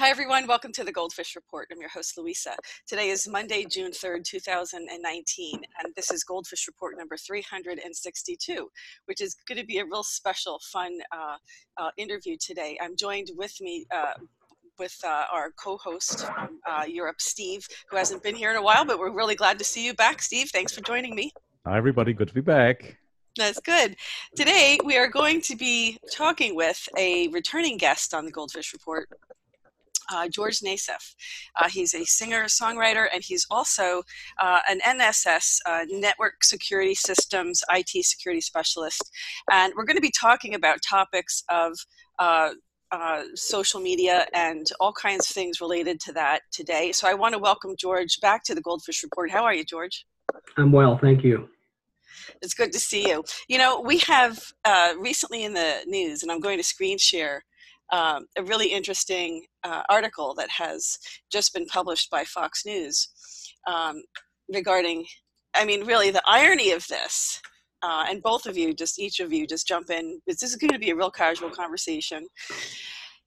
Hi, everyone. Welcome to the GoldFish Report. I'm your host, Louisa. Today is Monday, June 3rd, 2019, and this is GoldFish Report number 362, which is going to be a real special, fun interview today. I'm joined with me with our co-host from Europe, Steve, who hasn't been here in a while, but we're really glad to see you back. Steve, thanks for joining me. Hi, everybody. Good to be back. That's good. Today, we are going to be talking with a returning guest on the GoldFish Report, George Nassif. He's a singer-songwriter, and he's also an NSS, Network Security Systems, IT security specialist. And we're going to be talking about topics of social media and all kinds of things related to that today. So I want to welcome George back to the GoldFish Report. How are you, George? I'm well, thank you. It's good to see you. You know, we have recently in the news, and I'm going to screen share a really interesting article that has just been published by Fox News regarding, I mean, really the irony of this, and both of you, each of you just jump in. This is going to be a real casual conversation.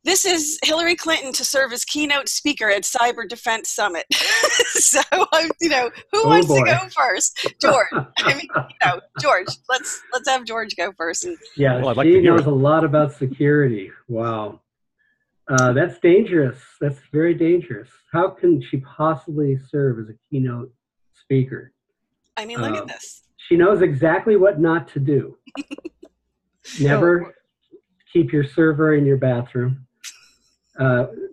This is Hillary Clinton to serve as keynote speaker at Cyber Defense Summit. So, you know, who wants to go first? George. I mean, you know, George. Let's have George go first. And yeah, well, she knows a lot about security. Wow, that's dangerous. That's very dangerous. How can she possibly serve as a keynote speaker? I mean, look at this. She knows exactly what not to do. Never keep your server in your bathroom.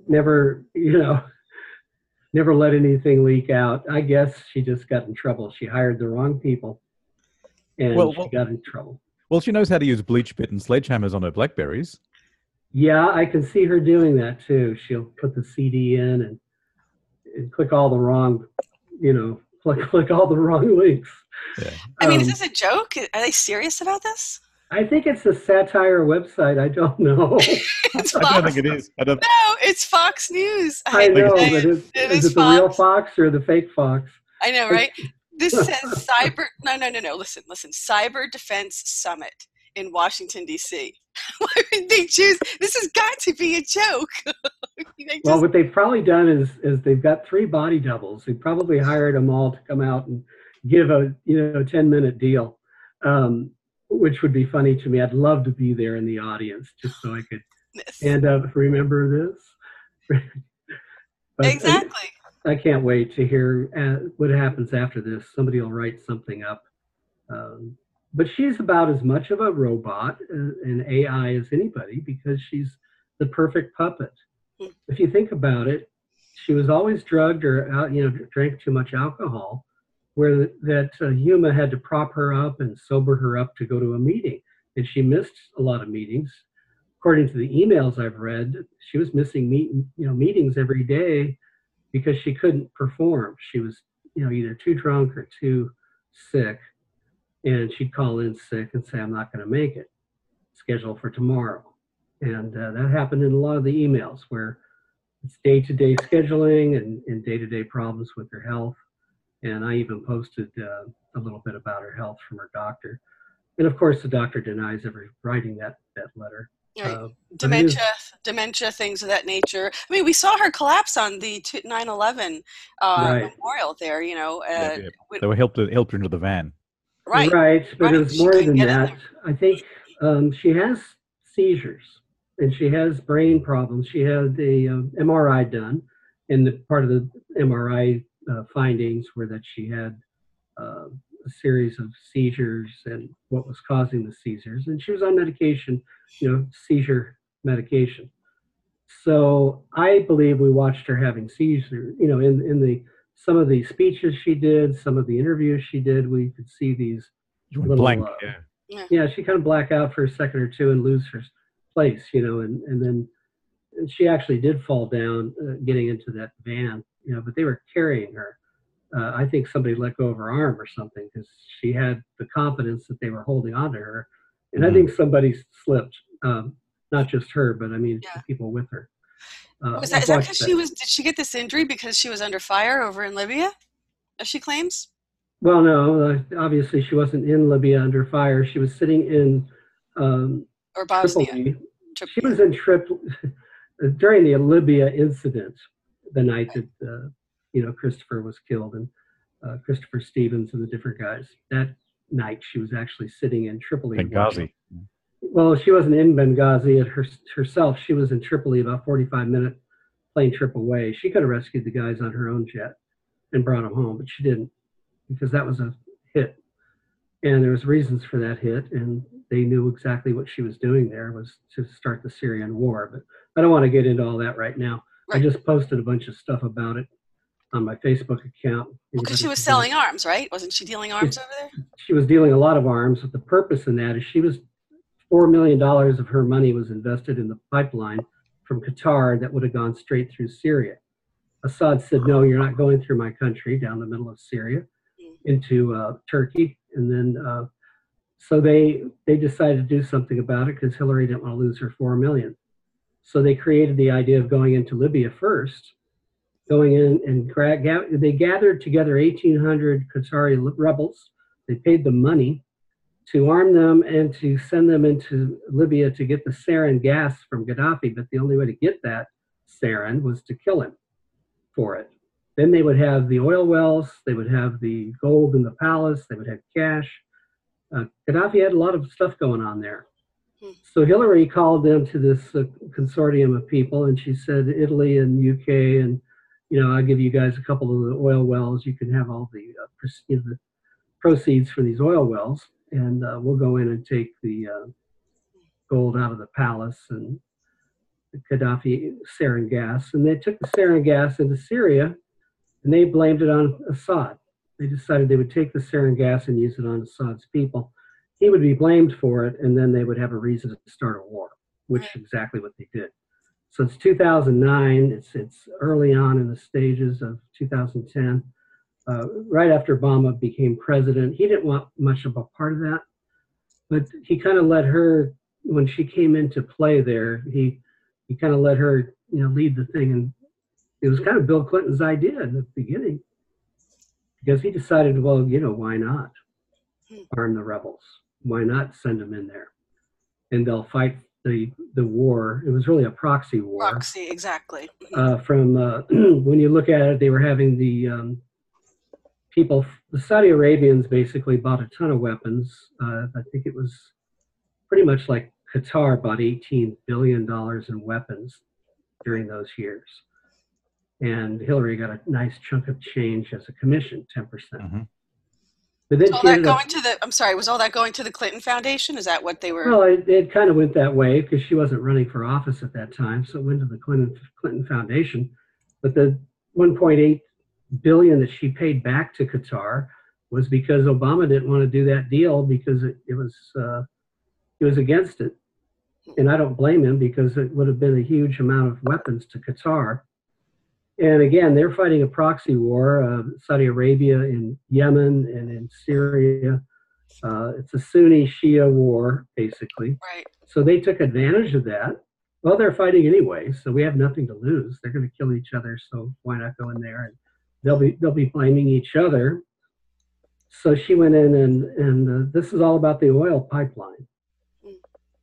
Never, you know, never let anything leak out. I guess she just got in trouble. She hired the wrong people, and she got in trouble. Well, she knows how to use bleach bit and sledgehammers on her Blackberries. Yeah, I can see her doing that too. She'll put the CD in and click all the wrong, you know, click all the wrong links. Yeah. I mean, is this a joke? Are they serious about this? I think it's a satire website. I don't know. I don't think it is. No, it's Fox News. I know, but is it the real Fox or the fake Fox? I know, right? This says cyber. No. Listen. Cyber Defense Summit in Washington, D.C. Why would they choose? This has got to be a joke. Well, what they've probably done is they've got 3 body doubles. They probably hired them all to come out and give a 10-minute deal. Which would be funny to me. I'd love to be there in the audience just so I could stand up, remember this. But exactly. I can't wait to hear what happens after this. Somebody will write something up. But she's about as much of a robot and AI as anybody because she's the perfect puppet. If you think about it, she was always drugged or drank too much alcohol, where that Yuma had to prop her up and sober her up to go to a meeting. And she missed a lot of meetings. According to the emails I've read, she was missing meetings every day because she couldn't perform. She was either too drunk or too sick. And she'd call in sick and say, I'm not going to make it. Schedule for tomorrow. And that happened in a lot of the emails where it's day-to-day scheduling and day-to-day problems with her health. And I even posted a little bit about her health from her doctor. And of course, the doctor denies ever writing that letter. Right. Dementia, things of that nature. I mean, we saw her collapse on the 9/11 memorial there, They were helped her into the van. Right, but it was more than that. I think she has seizures and she has brain problems. She had a MRI done, and the part of the MRI findings were that she had a series of seizures and what was causing the seizures, and she was on medication, seizure medication. So I believe we watched her having seizures, in some of the speeches she did, some of the interviews she did, we could see these little blank, she kind of black out for a second or two and lose her place, and then she actually did fall down getting into that van. But they were carrying her. I think somebody let go of her arm or something because she had the confidence that they were holding on to her. And I think somebody slipped, not just her, but I mean, the people with her. Is that because did she get this injury because she was under fire over in Libya, as she claims? Well, no, obviously she wasn't in Libya under fire. She was sitting in or Bosnia. Tripoli. She was in Tripoli. during the Libya incident, the night that Christopher was killed, and Christopher Stevens and the different guys. That night, she was actually sitting in Tripoli. Benghazi. Well, she wasn't in Benghazi herself. She was in Tripoli, about 45-minute plane trip away. She could have rescued the guys on her own jet and brought them home, but she didn't, because that was a hit. And there was reasons for that hit, and they knew exactly what she was doing there was to start the Syrian war. But I don't want to get into all that right now. Right. I just posted a bunch of stuff about it on my Facebook account. Because she was selling arms, right? Wasn't she dealing arms over there? She was dealing a lot of arms. But the purpose in that is $4 million of her money was invested in the pipeline from Qatar that would have gone straight through Syria. Assad said, no, you're not going through my country, down the middle of Syria, into Turkey. And then, so they decided to do something about it because Hillary didn't want to lose her $4 million. So they created the idea of going into Libya first, going in and they gathered together 1,800 Qatari rebels. They paid them money to arm them and to send them into Libya to get the sarin gas from Gaddafi. But the only way to get that sarin was to kill him for it. Then they would have the oil wells, they would have the gold in the palace, they would have cash. Gaddafi had a lot of stuff going on there. So Hillary called them to this consortium of people, and she said, Italy and UK, and I'll give you guys a couple of the oil wells. You can have all the proceeds for these oil wells, and we'll go in and take the gold out of the palace and the Gaddafi sarin gas. And they took the sarin gas into Syria, and they blamed it on Assad. They decided they would take the sarin gas and use it on Assad's people. He would be blamed for it, and then they would have a reason to start a war, which is exactly what they did. So it's 2009. It's early on in the stages of 2010. Right after Obama became president, he didn't want much of a part of that, but he kind of let her, when she came into play there, he kind of let her, lead the thing. And it was kind of Bill Clinton's idea in the beginning, because he decided, well, why not arm the rebels? Why not send them in there? And they'll fight the war. It was really a proxy war. Proxy, exactly. From when you look at it, they were having the people, the Saudi Arabians basically bought a ton of weapons. I think it was pretty much like Qatar bought $18 billion in weapons during those years. And Hillary got a nice chunk of change as a commission, 10%. Mm-hmm. But then was all that going to the Clinton Foundation? Is that what they were? Well, it kind of went that way because she wasn't running for office at that time. So it went to the Clinton Foundation. But the $1.8 billion that she paid back to Qatar was because Obama didn't want to do that deal because it was against it. And I don't blame him, because it would have been a huge amount of weapons to Qatar. And again, they're fighting a proxy war, Saudi Arabia in Yemen and in Syria. It's a Sunni Shia war, basically. Right. So they took advantage of that. Well, they're fighting anyway, so we have nothing to lose. They're going to kill each other, so why not go in there? And they'll be blaming each other. So she went in, and this is all about the oil pipeline.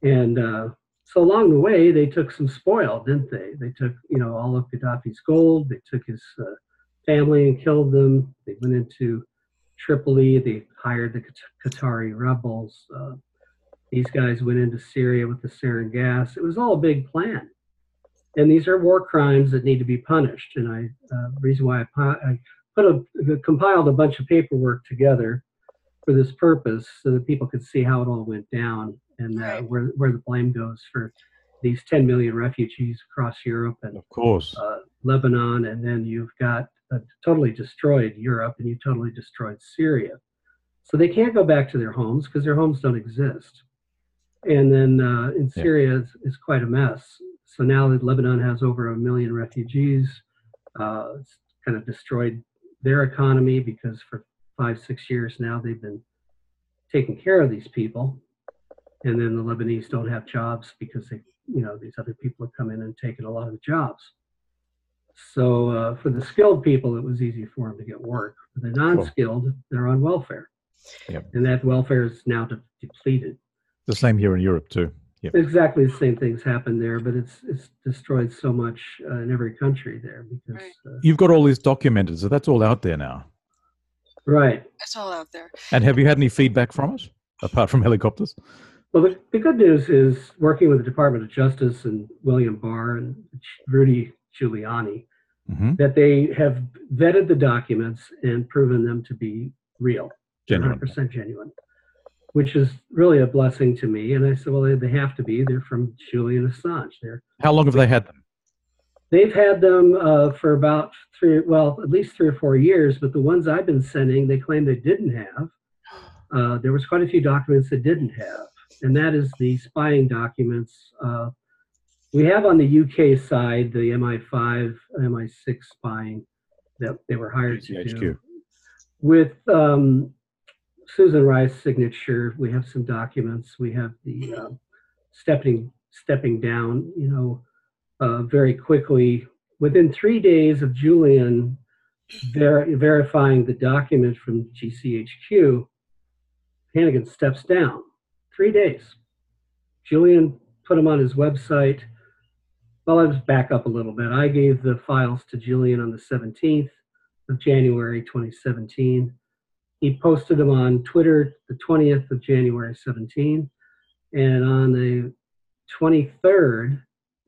And so along the way, they took some spoil, didn't they? They took, all of Gaddafi's gold. They took his family and killed them. They went into Tripoli. They hired the Qatari rebels. These guys went into Syria with the sarin gas. It was all a big plan. And these are war crimes that need to be punished. And the reason why I compiled a bunch of paperwork together for this purpose, so that people could see how it all went down, and where the blame goes for these 10 million refugees across Europe and, of course, Lebanon. And then you've got totally destroyed Europe, and you totally destroyed Syria. So they can't go back to their homes because their homes don't exist. And then in Syria, it's quite a mess. So now that Lebanon has over 1 million refugees, it's kind of destroyed their economy, because for 5-6 years now they've been taking care of these people. And then the Lebanese don't have jobs because these other people have come in and taken a lot of the jobs. So for the skilled people, it was easy for them to get work. For the non-skilled, they're on welfare. Yep. And that welfare is now depleted. The same here in Europe too. Yep. Exactly the same things happen there, but it's destroyed so much in every country there because you've got all this documented, so that's all out there now. Right. It's all out there. And have you had any feedback from it, apart from helicopters? Well, the good news is working with the Department of Justice and William Barr and Rudy Giuliani, that they have vetted the documents and proven them to be real, 100% genuine, which is really a blessing to me. And I said, well, they have to be. They're from Julian Assange. How long have they had them? They've had them for about at least 3 or 4 years, but the ones I've been sending, they claim they didn't have. There was quite a few documents that didn't have, and that is the spying documents. We have on the UK side the MI5, MI6 spying that they were hired to do. With Susan Rice's signature, we have some documents. We have the stepping down, very quickly. Within 3 days of Julian verifying the document from GCHQ, Hannigan steps down. 3 days. Julian put him on his website. Well, let's back up a little bit. I gave the files to Julian on the 17th of January 2017. He posted them on Twitter the 20th of January 17. And on the 23rd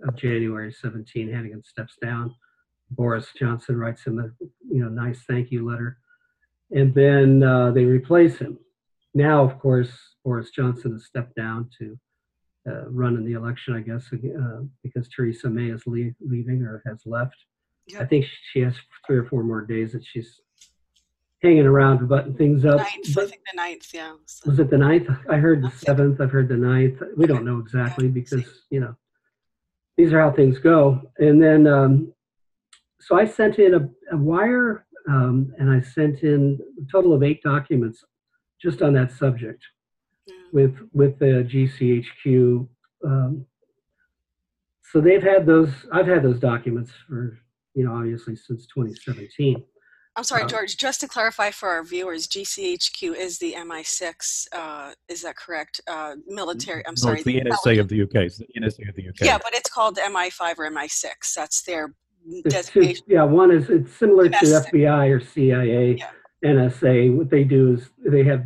of January 17, Hannigan steps down. Boris Johnson writes him a nice thank you letter. And then they replace him. Now, of course, Boris Johnson has stepped down to run in the election, I guess, because Theresa May is leaving or has left. Yep. I think she has 3 or 4 more days that she's hanging around to button things up. I think the 9th, yeah. So. Was it the 9th? I heard the 7th. I've heard the 9th. We don't know exactly because, these are how things go. And then, so I sent in a wire and I sent in a total of 8 documents just on that subject with the GCHQ. So they've had those, I've had those documents for, obviously since 2017. I'm sorry, George, just to clarify for our viewers, GCHQ is the MI6, is that correct? Military, I'm sorry. It's the NSA of the UK. It's the NSA of the UK. Yeah, but it's called MI5 or MI6. That's their designation. One is, it's similar to FBI or CIA, NSA. What they do is they have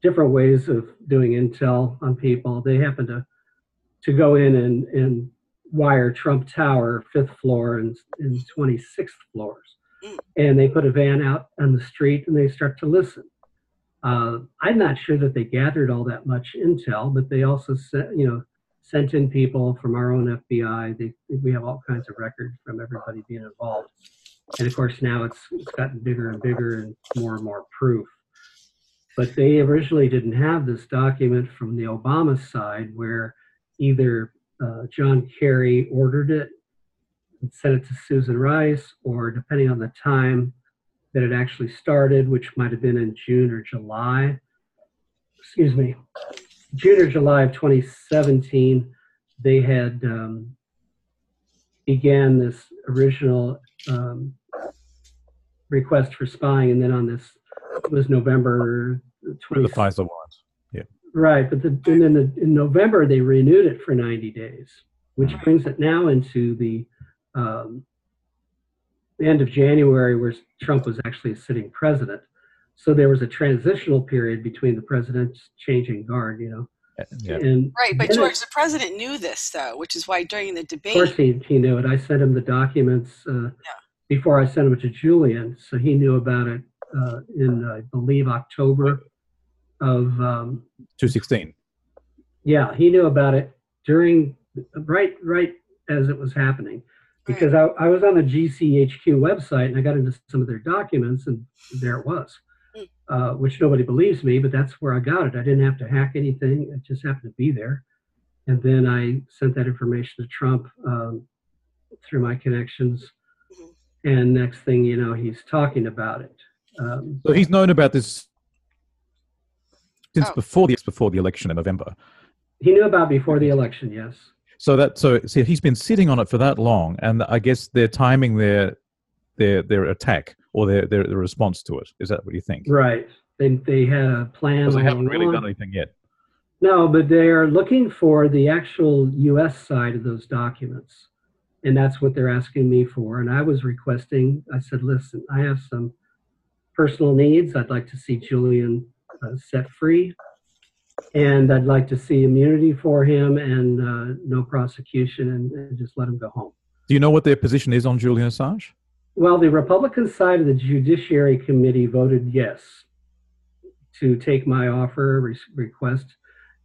different ways of doing intel on people. They happen to go in and wire Trump Tower, 5th floor and 26th floors. And they put a van out on the street and they start to listen. I'm not sure that they gathered all that much intel, but they also sent in people from our own FBI. We have all kinds of records from everybody being involved. And of course now it's gotten bigger and bigger and more proof. But they originally didn't have this document from the Obama side where either John Kerry ordered it and sent it to Susan Rice, or depending on the time that it actually started, which might have been in June or July of 2017, they had began this original request for spying, and then on this, it was November 20th. The FISA warrant, yeah. Right, but in November, they renewed it for 90 days, which brings it now into the end of January, where Trump was actually a sitting president. So there was a transitional period between the president's changing guard, Yeah. And right, but George, the president knew this, though, which is why during the debate... Of course he knew it. I sent him the documents before I sent them to Julian, so he knew about it in, I believe, October of... 2016. Yeah, he knew about it during, right as it was happening. Because I was on the GCHQ website and I got into some of their documents and there it was, which nobody believes me, but that's where I got it. I didn't have to hack anything. It just happened to be there. And then I sent that information to Trump through my connections. And next thing you know, he's talking about it. So he's known about this since before the election in November. He knew about before the election, yes. So he's been sitting on it for that long, and I guess they're timing their attack or their response to it. Is that what you think? Right. They had a plan. Because they haven't really done anything yet. No, but they are looking for the actual U.S. side of those documents. And that's what they're asking me for. And I was requesting, I said, listen, I have some personal needs. I'd like to see Julian set free. And I'd like to see immunity for him and no prosecution and just let him go home. Do you know what their position is on Julian Assange? Well, the Republican side of the Judiciary Committee voted yes to take my offer request,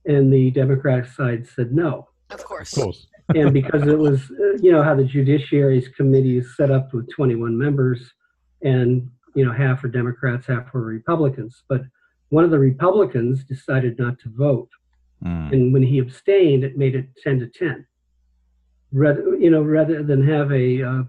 and the Democratic side said no. Of course. And because it was, how the Judiciary's Committee is set up with 21 members, and half are Democrats, half were Republicans. But one of the Republicans decided not to vote, and when he abstained, it made it 10-10. Rather than have a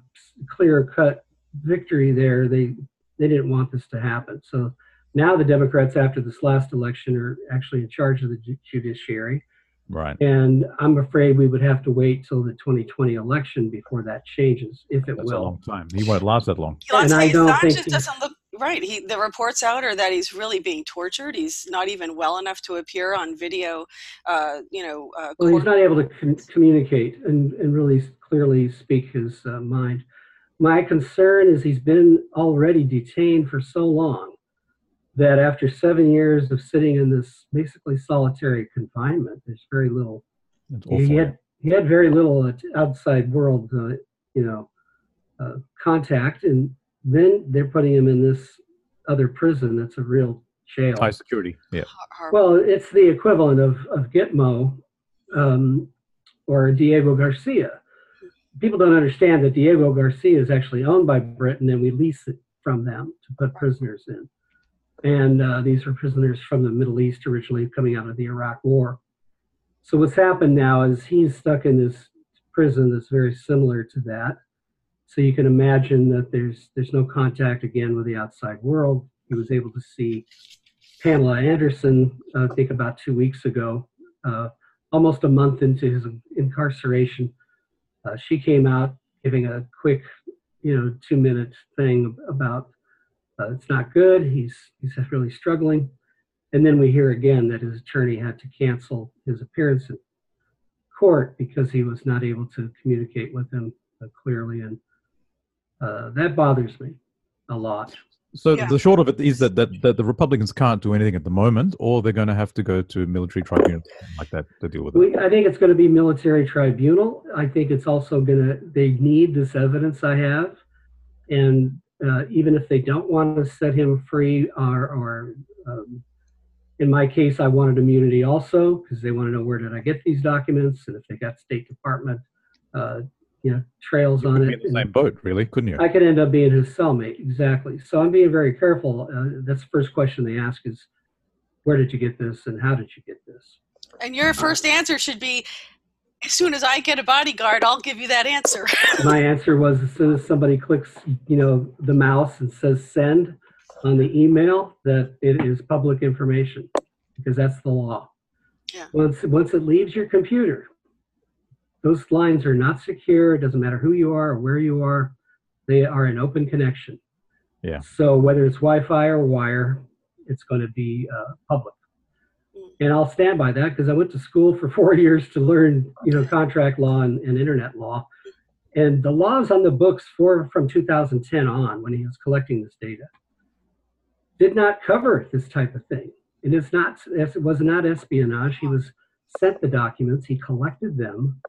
clear-cut victory there, they didn't want this to happen. So now the Democrats, after this last election, are actually in charge of the judiciary. Right. And I'm afraid we would have to wait till the 2020 election before that changes, if it will. That's a long time. He won't last that long. And I don't think just doesn't look right. The reports out are that he's really being tortured. He's not even well enough to appear on video. Well, he's not able to communicate and really clearly speak his mind. My concern is he's been already detained for so long that after 7 years of sitting in this basically solitary confinement, there's very little. He had very little outside world, contact, and then they're putting him in this other prison that's a real jail. High security. Yeah. Well, it's the equivalent of Gitmo or Diego Garcia. People don't understand that Diego Garcia is actually owned by Britain, and we lease it from them to put prisoners in. And these were prisoners from the Middle East originally coming out of the Iraq War. So what's happened now is he's stuck in this prison that's very similar to that. So you can imagine that there's no contact again with the outside world. He was able to see Pamela Anderson, I think about 2 weeks ago, almost a month into his incarceration. She came out giving a quick, 2-minute thing about it's not good. He's really struggling. And then we hear again that his attorney had to cancel his appearance in court because he was not able to communicate with him clearly. And that bothers me a lot. So the short of it is that the Republicans can't do anything at the moment, or they're going to have to go to military tribunal like that to deal with it. I think it's going to be military tribunal. I think it's also they need this evidence I have. And even if they don't want to set him free, or in my case, I wanted immunity also because they want to know where did I get these documents, and if they got State Department, trails on it. You could be in the same boat, really, couldn't you? I could end up being his cellmate, exactly. So I'm being very careful. That's the first question they ask is, where did you get this, and how did you get this? And your first answer should be, as soon as I get a bodyguard, I'll give you that answer. My answer was, as soon as somebody clicks, the mouse and says send on the email, that it is public information, because that's the law. Yeah. Once it leaves your computer, those lines are not secure. It doesn't matter who you are or where you are. They are an open connection. Yeah. So whether it's Wi-Fi or wire, it's going to be public. And I'll stand by that because I went to school for 4 years to learn, contract law and internet law. And the laws on the books from 2010 on, when he was collecting this data, did not cover this type of thing. And it was not espionage. He was sent the documents. He collected them.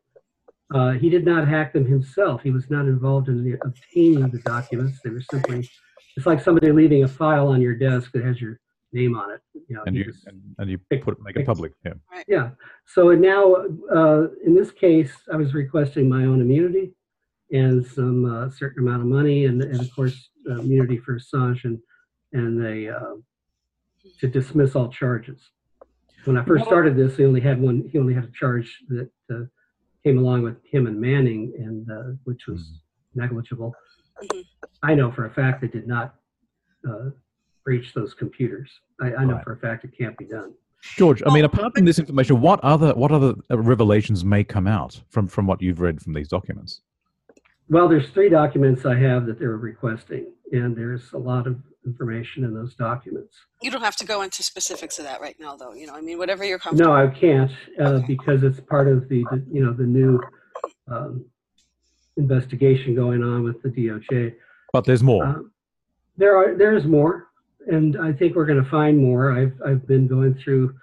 He did not hack them himself. He was not involved in obtaining the documents. They were simply, it's like somebody leaving a file on your desk that has your name on it. And you make it public. Yeah. Yeah. So now, in this case, I was requesting my own immunity and some certain amount of money, and of course, immunity for Assange and to dismiss all charges. When I first started this, he only had a charge that came along with him and Manning, and which was negligible. I know for a fact they did not breach those computers. I know for a fact it can't be done. George, I mean, apart from this information, what other revelations may come out from what you've read from these documents? Well, there's 3 documents I have that they're requesting, and there's a lot of information in those documents. You don't have to go into specifics of that right now, though. I mean, whatever you're comfortable. No, I can't Okay. because it's part of the new investigation going on with the DOJ. But there's more. There's more, and I think we're going to find more. I've been going through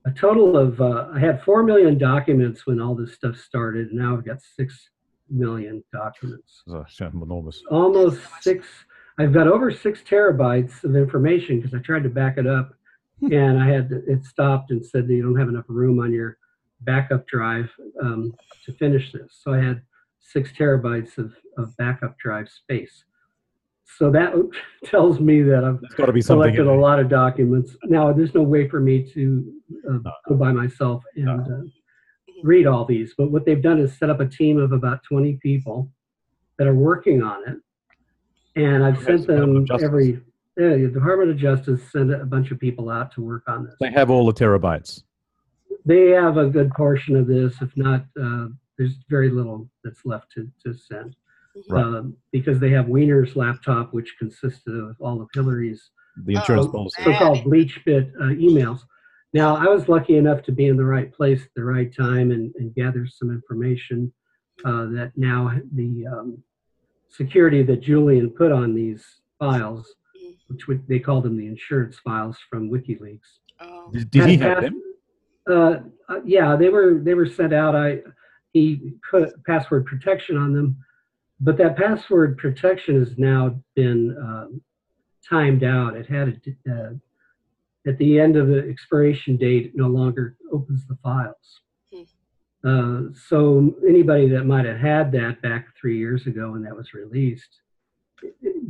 a total of I had 4 million documents when all this stuff started, and now I've got 6 million documents. Enormous. Almost 6. I've got over 6 terabytes of information because I tried to back it up, and it stopped and said that you don't have enough room on your backup drive to finish this. So I had 6 terabytes of backup drive space. So that tells me that I've collected a lot of documents. Now, there's no way for me to go by myself and read all these. But what they've done is set up a team of about 20 people that are working on it. And I've sent them the Department of Justice sent a bunch of people out to work on this. They have all the terabytes. They have a good portion of this. If not, there's very little that's left to send. Right. Because they have Wiener's laptop, which consisted of all of Hillary's the insurance policy, so-called bleach bit emails. Now, I was lucky enough to be in the right place at the right time and gather some information that now the security that Julian put on these files, which they call them the insurance files from WikiLeaks. Oh. Did he have them? Yeah, they were sent out. He put password protection on them. But that password protection has now been timed out. It had at the end of the expiration date, it no longer opens the files. So anybody that might have had that back 3 years ago when that was released,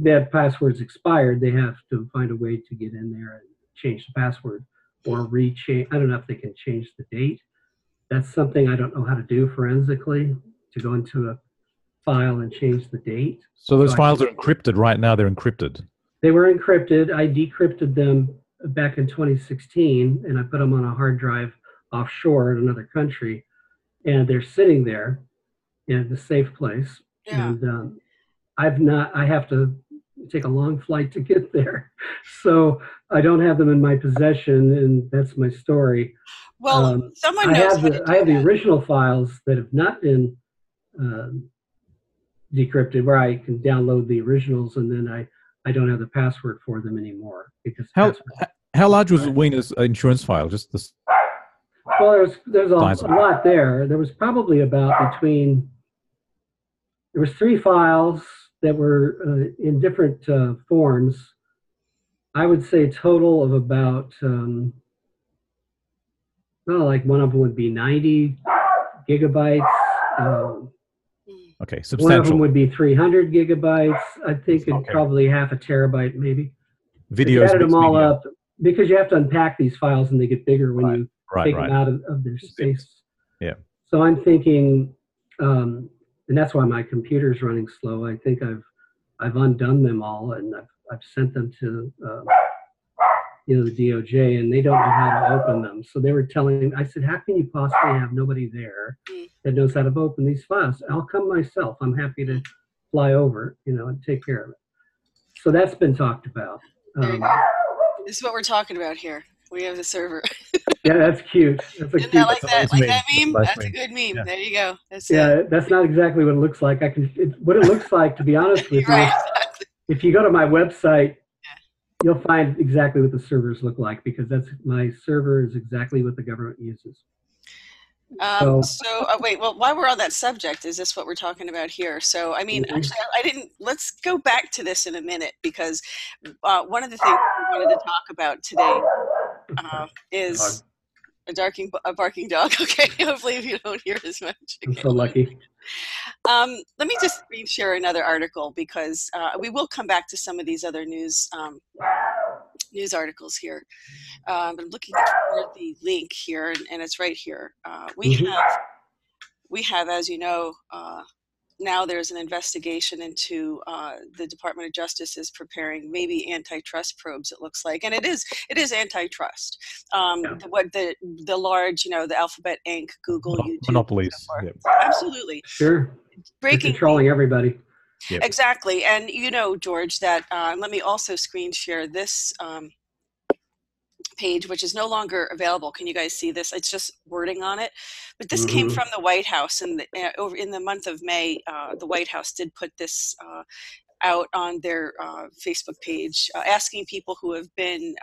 that password's expired. They have to find a way to get in there and change the password or rechange. I don't know if they can change the date. That's something I don't know how to do forensically, to go into a file and change the date. So those files are encrypted right now. They're encrypted. They were encrypted. I decrypted them back in 2016, and I put them on a hard drive offshore in another country, and they're sitting there in a safe place. Yeah. And I have to take a long flight to get there, so I don't have them in my possession, and that's my story. Well, someone knows I have the original files that have not been decrypted, where I can download the originals, and then I don't have the password for them anymore because how large was Wiener's insurance file? Just this. Well, there's a lot there. There was probably about there was 3 files that were in different forms. I would say a total of about like one of them would be 90 gigabytes. Okay, substantial. One of them would be 300 gigabytes. I think it's probably half a terabyte, maybe. Videos. Added them all up, because you have to unpack these files and they get bigger when you take them out of their space. Yeah. So I'm thinking, and that's why my computer's running slow. I think I've undone them all, and I've sent them to the DOJ, and they don't know how to open them. So they were telling, I said, how can you possibly have nobody there that knows how to open these files? I'll come myself. I'm happy to fly over, and take care of it. So that's been talked about. This is what we're talking about here. We have the server. Yeah, that's cute. That's Isn't that like that? Like that meme? That's a good meme. Yeah. There you go. That's not exactly what it looks like. What it looks like, to be honest with you, if you go to my website, you'll find exactly what the servers look like, because my server is exactly what the government uses. Wait, well, while we're on that subject, is this what we're talking about here? So, I mean, actually, let's go back to this in a minute, because one of the things we wanted to talk about today is a barking dog. Okay, hopefully you don't hear as much. I'm so lucky. Let me just screen share another article, because we will come back to some of these other news articles here. I'm looking for the link here, and it's right here. We have, as you know, now there's an investigation into the Department of Justice is preparing maybe antitrust probes, it looks like, and it is antitrust. What the large, the Alphabet Inc., Google, YouTube, monopolies. Absolutely. Sure. They're breaking controlling everybody. Yep. exactly. And you know, George, that let me also screen share this page, which is no longer available. Can you guys see this? It's just wording on it, but this came from the White House, and over in the month of May, the White House did put this out on their Facebook page, asking people who have been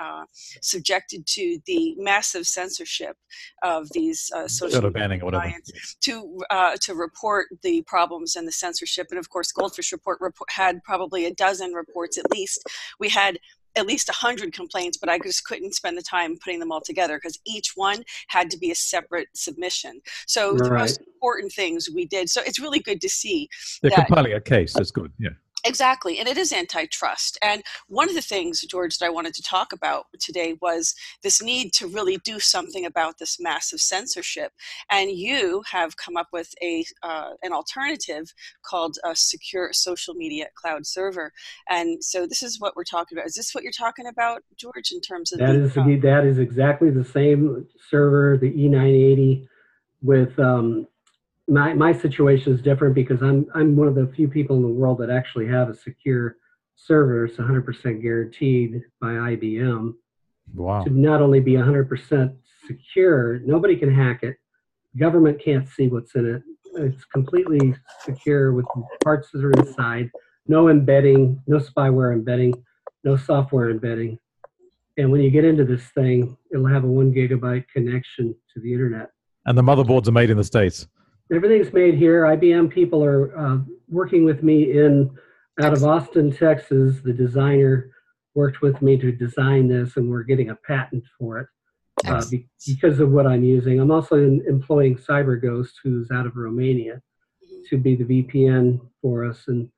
subjected to the massive censorship of these social media banning or whatever, giants to report the problems and the censorship. And of course, GoldFish report had probably a dozen reports at least. We had at least 100 complaints, but I just couldn't spend the time putting them all together because each one had to be a separate submission. So the most important things we did. So it's really good to see. They're compiling a case. That's good. Yeah. Exactly. And it is antitrust. And one of the things, George, that I wanted to talk about today was this need to really do something about this massive censorship. And you have come up with an alternative called a secure social media cloud server. And so this is what we're talking about. Is this what you're talking about, George, in terms of that is exactly the same server, the E980, with my situation is different because I'm one of the few people in the world that actually have a secure server. It's 100% guaranteed by IBM. Wow. To not only be 100% secure, nobody can hack it. Government can't see what's in it. It's completely secure with parts that are inside. No embedding, no spyware embedding, no software embedding. And when you get into this thing, it'll have a 1 gigabyte connection to the internet. And the motherboards are made in the States. Everything's made here. IBM people are working with me out of Austin, Texas. The designer worked with me to design this, and we're getting a patent for it because of what I'm using. I'm also employing CyberGhost, who's out of Romania, to be the VPN for us. And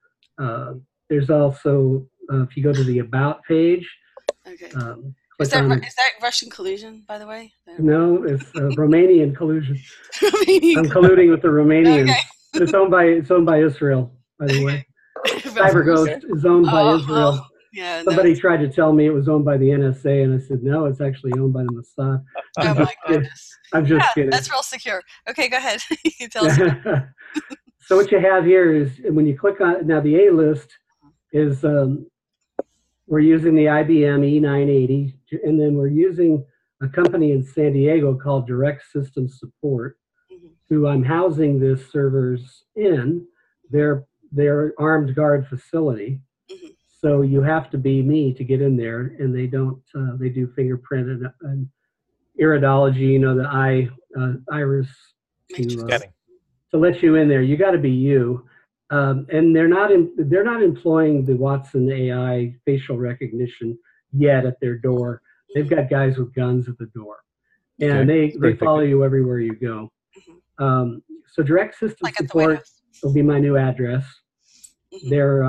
there's also, if you go to the About page, is that Russian collusion, by the way? No, it's Romanian collusion. I'm colluding with the Romanians. Okay. It's owned by Israel, by the way. CyberGhost is owned by Israel. Yeah, Somebody tried to tell me it was owned by the NSA, and I said, no, it's actually owned by the Mossad. Oh, my goodness. I'm just kidding. That's real secure. Okay, go ahead. You tell us. So what you have here is, when you click on, now the A list is, we're using the IBM E980, and then we're using a company in San Diego called Direct System Support, who I'm housing this servers in their armed guard facility. So you have to be me to get in there, and they don't. They do fingerprint and iridology, the iris to let you in there. You got to be you. And they're not employing the Watson AI facial recognition yet at their door. They've got guys with guns at the door, and they follow you everywhere you go. So Direct System Support will be my new address. They're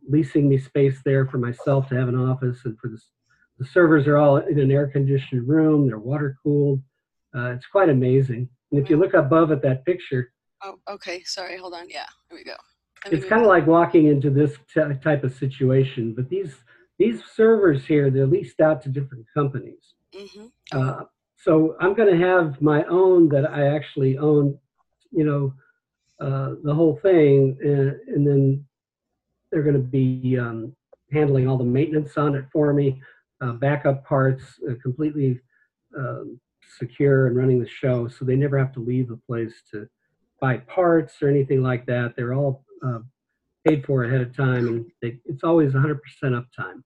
leasing me space there for myself to have an office, and for the servers are all in an air-conditioned room. They're water-cooled. It's quite amazing. And if you look above at that picture. Oh, okay. Sorry. Hold on. Yeah. Here we go. It's kind of like walking into this type of situation, but these servers here, they're leased out to different companies. So I'm going to have my own that I actually own, the whole thing, and then they're going to be handling all the maintenance on it for me, backup parts, completely secure and running the show, so they never have to leave the place to buy parts or anything like that. They're all paid for ahead of time, and it's always 100% uptime.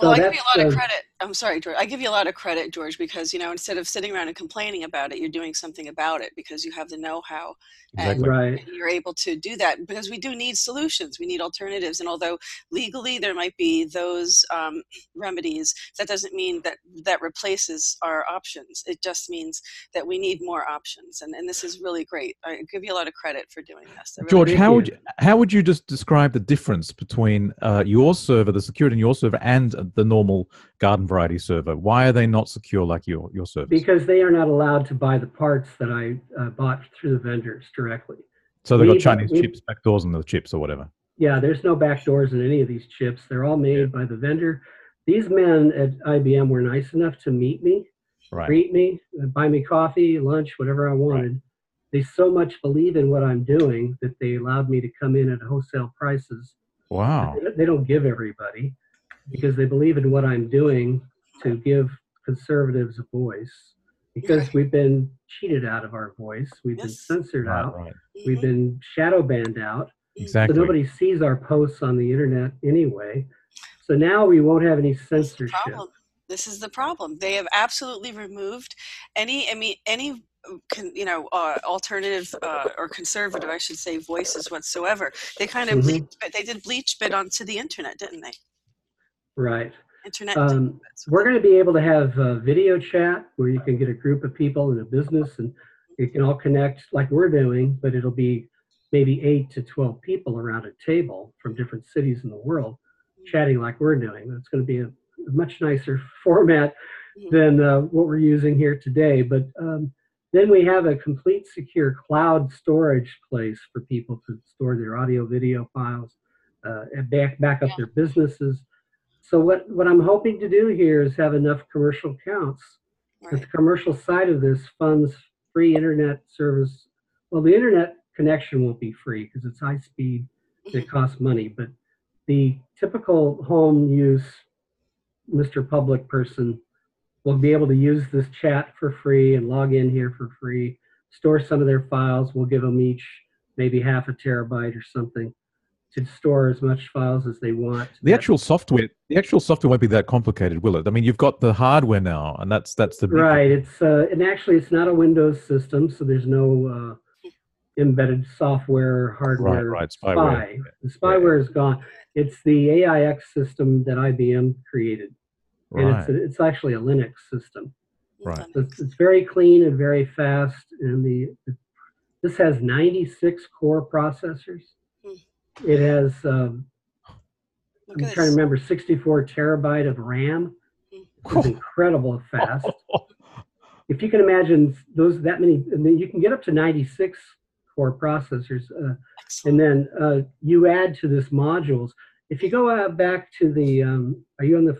Well, I give you a lot of credit. I'm sorry, George. I give you a lot of credit, George, because, instead of sitting around and complaining about it, you're doing something about it because you have the know-how. Exactly. And you're able to do that because we do need solutions. We need alternatives. And although legally there might be those remedies, that doesn't mean that replaces our options. It just means that we need more options. And this is really great. I give you a lot of credit for doing this. George, how would you just describe the difference between your server, the security in your server, and the normal garden variety server? Why are they not secure like your server? Because they are not allowed to buy the parts that I bought through the vendors directly. So they've got Chinese chips, backdoors in the chips or whatever. Yeah, there's no backdoors in any of these chips. They're all made by the vendor. These men at IBM were nice enough to meet me, greet me, buy me coffee, lunch, whatever I wanted. They so much believe in what I'm doing that they allowed me to come in at wholesale prices. Wow. They don't give everybody, because they believe in what I'm doing to give conservatives a voice, because we've been cheated out of our voice. We've been censored out. Right. We've been shadow banned out. Exactly. So nobody sees our posts on the internet anyway. So now we won't have any censorship. This is the problem. They have absolutely removed any alternative or conservative, I should say, voices whatsoever. They kind of they did bleach bit onto the internet, didn't they? Right. Internet. We're going to be able to have video chat where you can get a group of people in a business and you can all connect like we're doing, but it'll be maybe 8 to 12 people around a table from different cities in the world chatting like we're doing. It's going to be a much nicer format than what we're using here today. But then we have a complete secure cloud storage place for people to store their audio, video files, and back up their businesses. So what I'm hoping to do here is have enough commercial accounts that the commercial side of this funds free internet service. Well, the internet connection won't be free because it's high speed, it costs money, but the typical home use Mr. Public person will be able to use this chat for free and log in here for free, store some of their files. We'll give them each maybe half a terabyte or something to store as much files as they want. The actual software won't be that complicated, will it? I mean, you've got the hardware now, and that's the big right. It's and actually it's not a Windows system, so there's no embedded software, hardware. Right. Spyware. The spyware is gone. It's the AIX system that IBM created, and it's actually a Linux system. Right. So it's very clean and very fast, and this has 96 core processors. It has I'm trying to remember 64 terabyte of RAM. It's incredible fast. If you can imagine that many, you can get up to 96 core processors, and then you add to this modules. If you go back to the, are you on the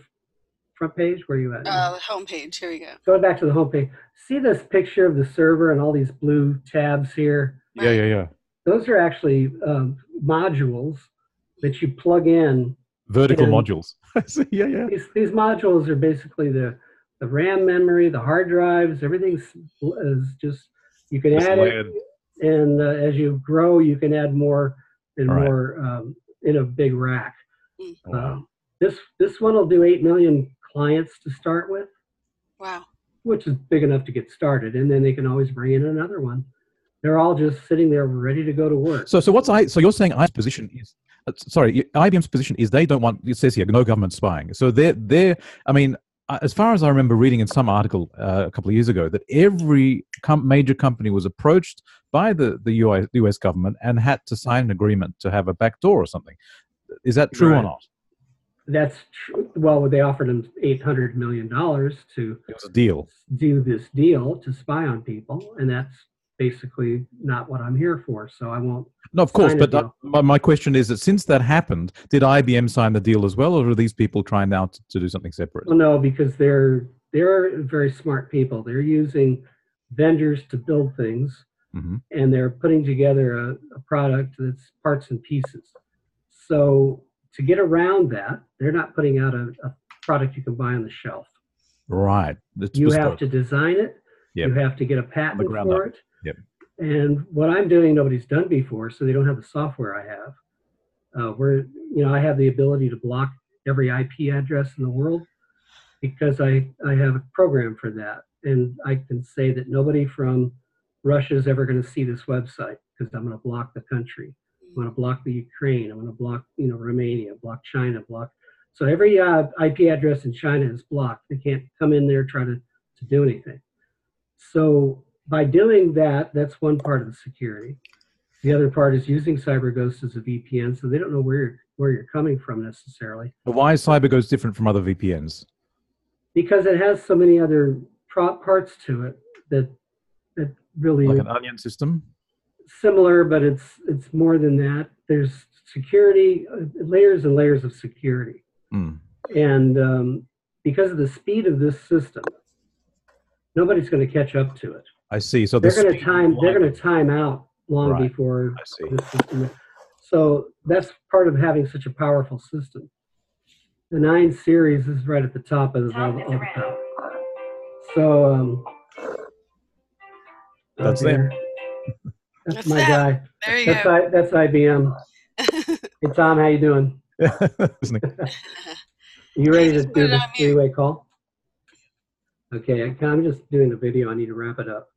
front page? Where are you at? The home page. Here we go. Go back to the home page. See this picture of the server and all these blue tabs here? Yeah. Those are actually modules that you plug in. Vertical modules. Yeah. These modules are basically the RAM memory, the hard drives, everything's is just, you can add it, and as you grow, you can add more and more in a big rack. This one will do 8 million clients to start with. Wow. Which is big enough to get started, and then they can always bring in another one. They're all just sitting there ready to go to work. So you're saying IBM's position is, IBM's position is they don't want, it says here, no government spying. So they're I mean, as far as I remember reading in some article a couple of years ago, that every major company was approached by the US government and had to sign an agreement to have a backdoor or something. Is that true or not? That's true. Well, they offered them $800 million to it was a deal. Do this deal to spy on people, and that's basically not what I'm here for, so I won't. No, of course, but my question is that since that happened, did IBM sign the deal as well, or are these people trying now to do something separate? Well, no, because they're very smart people. They're using vendors to build things, and they're putting together a product that's parts and pieces. So to get around that, they're not putting out a product you can buy on the shelf. Right. You have to design it. Yep. You have to get a patent for it. Yep. And what I'm doing, nobody's done before, so they don't have the software I have. I have the ability to block every IP address in the world because I have a program for that. And I can say that nobody from Russia is ever going to see this website because I'm going to block the country. I'm going to block the Ukraine. I'm going to block, Romania, block China, block. So every IP address in China is blocked. They can't come in there, try to do anything. So by doing that, that's one part of the security. The other part is using CyberGhost as a VPN, so they don't know where you're coming from necessarily. But why is CyberGhost different from other VPNs? Because it has so many other parts to it that really like an onion system. Similar, but it's more than that. There's security, layers and layers of security, and because of the speed of this system, nobody's going to catch up to it. I see. So they're going to time out long Right. before I see. the system. So that's part of having such a powerful system. The 9 series is right at the top of the top. So That's them. That's my guy. There you go. That's IBM. Hey Tom, how you doing? You ready to do this 3-way call? Okay, I'm just doing the video. I need to wrap it up.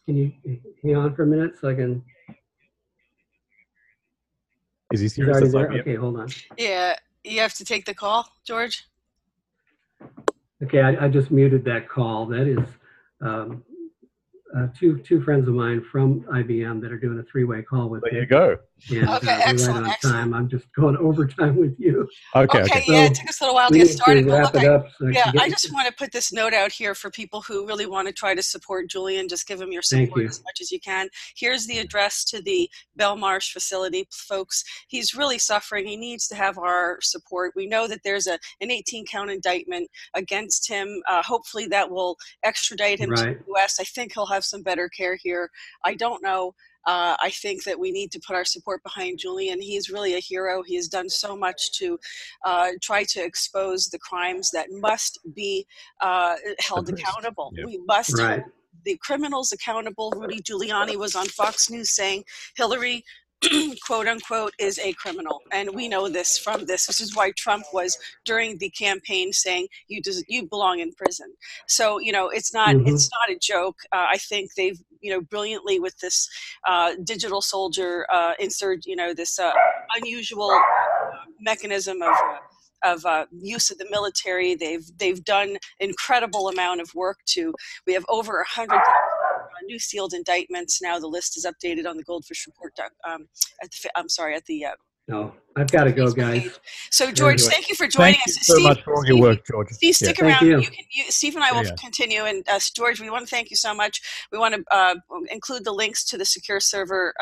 Can you hang on for a minute so I can? Is he serious? He's already there? Okay, hold on. Yeah, you have to take the call, George. Okay, I just muted that call. That is two friends of mine from IBM that are doing a 3-way call with me. There you go. And okay, excellent, right on time. I'm just going overtime with you. Okay. Yeah, it took us a little while to get started. I just want to put this note out here for people who really want to try to support Julian. Just give him your support as much as you can. Here's the address to the Belmarsh facility, folks. He's really suffering. He needs to have our support. We know that there's an 18-count indictment against him. Hopefully that will extradite him to the U.S. I think he'll have some better care here. I don't know. I think that we need to put our support behind Julian. He's really a hero. He has done so much to try to expose the crimes that must be held accountable. Yeah. We must hold the criminals accountable. Rudy Giuliani was on Fox News saying Hillary, quote unquote, is a criminal, and we know this from this. This is why Trump was during the campaign saying you belong in prison. So it's not a joke. I think they've brilliantly with this digital soldier this unusual mechanism of use of the military. They've done incredible amount of work we have over 100 new sealed indictments. Now the list is updated on the GoldFish report. No, I've got to go, guys. So, George, thank you for joining us. Thank you so much for all your work, George. Steve, stick around. Steve and I will continue. And George, we want to thank you so much. We want to include the links to the secure server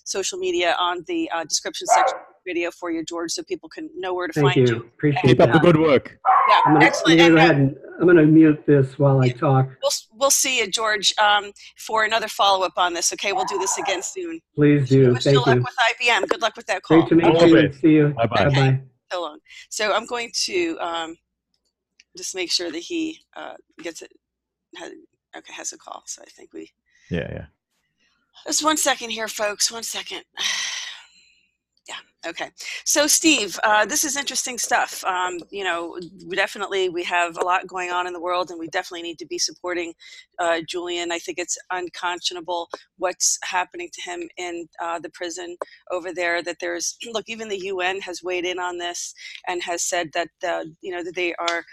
social media on the description section of the video for you, George, so people can know where to find you. Appreciate Keep up the good work. Yeah, excellent. I'm going to mute this while I talk. We'll see you, George, for another follow-up on this. Okay, we'll do this again soon. Please do. Thank you. Good luck with IBM. Good luck with that call. Great to meet you. See you. Bye-bye. Okay. Bye-bye. So long. So I'm going to just make sure that he gets it. Has a call. So I think we. Yeah. Just 1 second here, folks. 1 second. Yeah. Okay. So, Steve, this is interesting stuff. We have a lot going on in the world, and we definitely need to be supporting Julian. I think it's unconscionable what's happening to him in the prison over there. That even the UN has weighed in on this and has said that that they are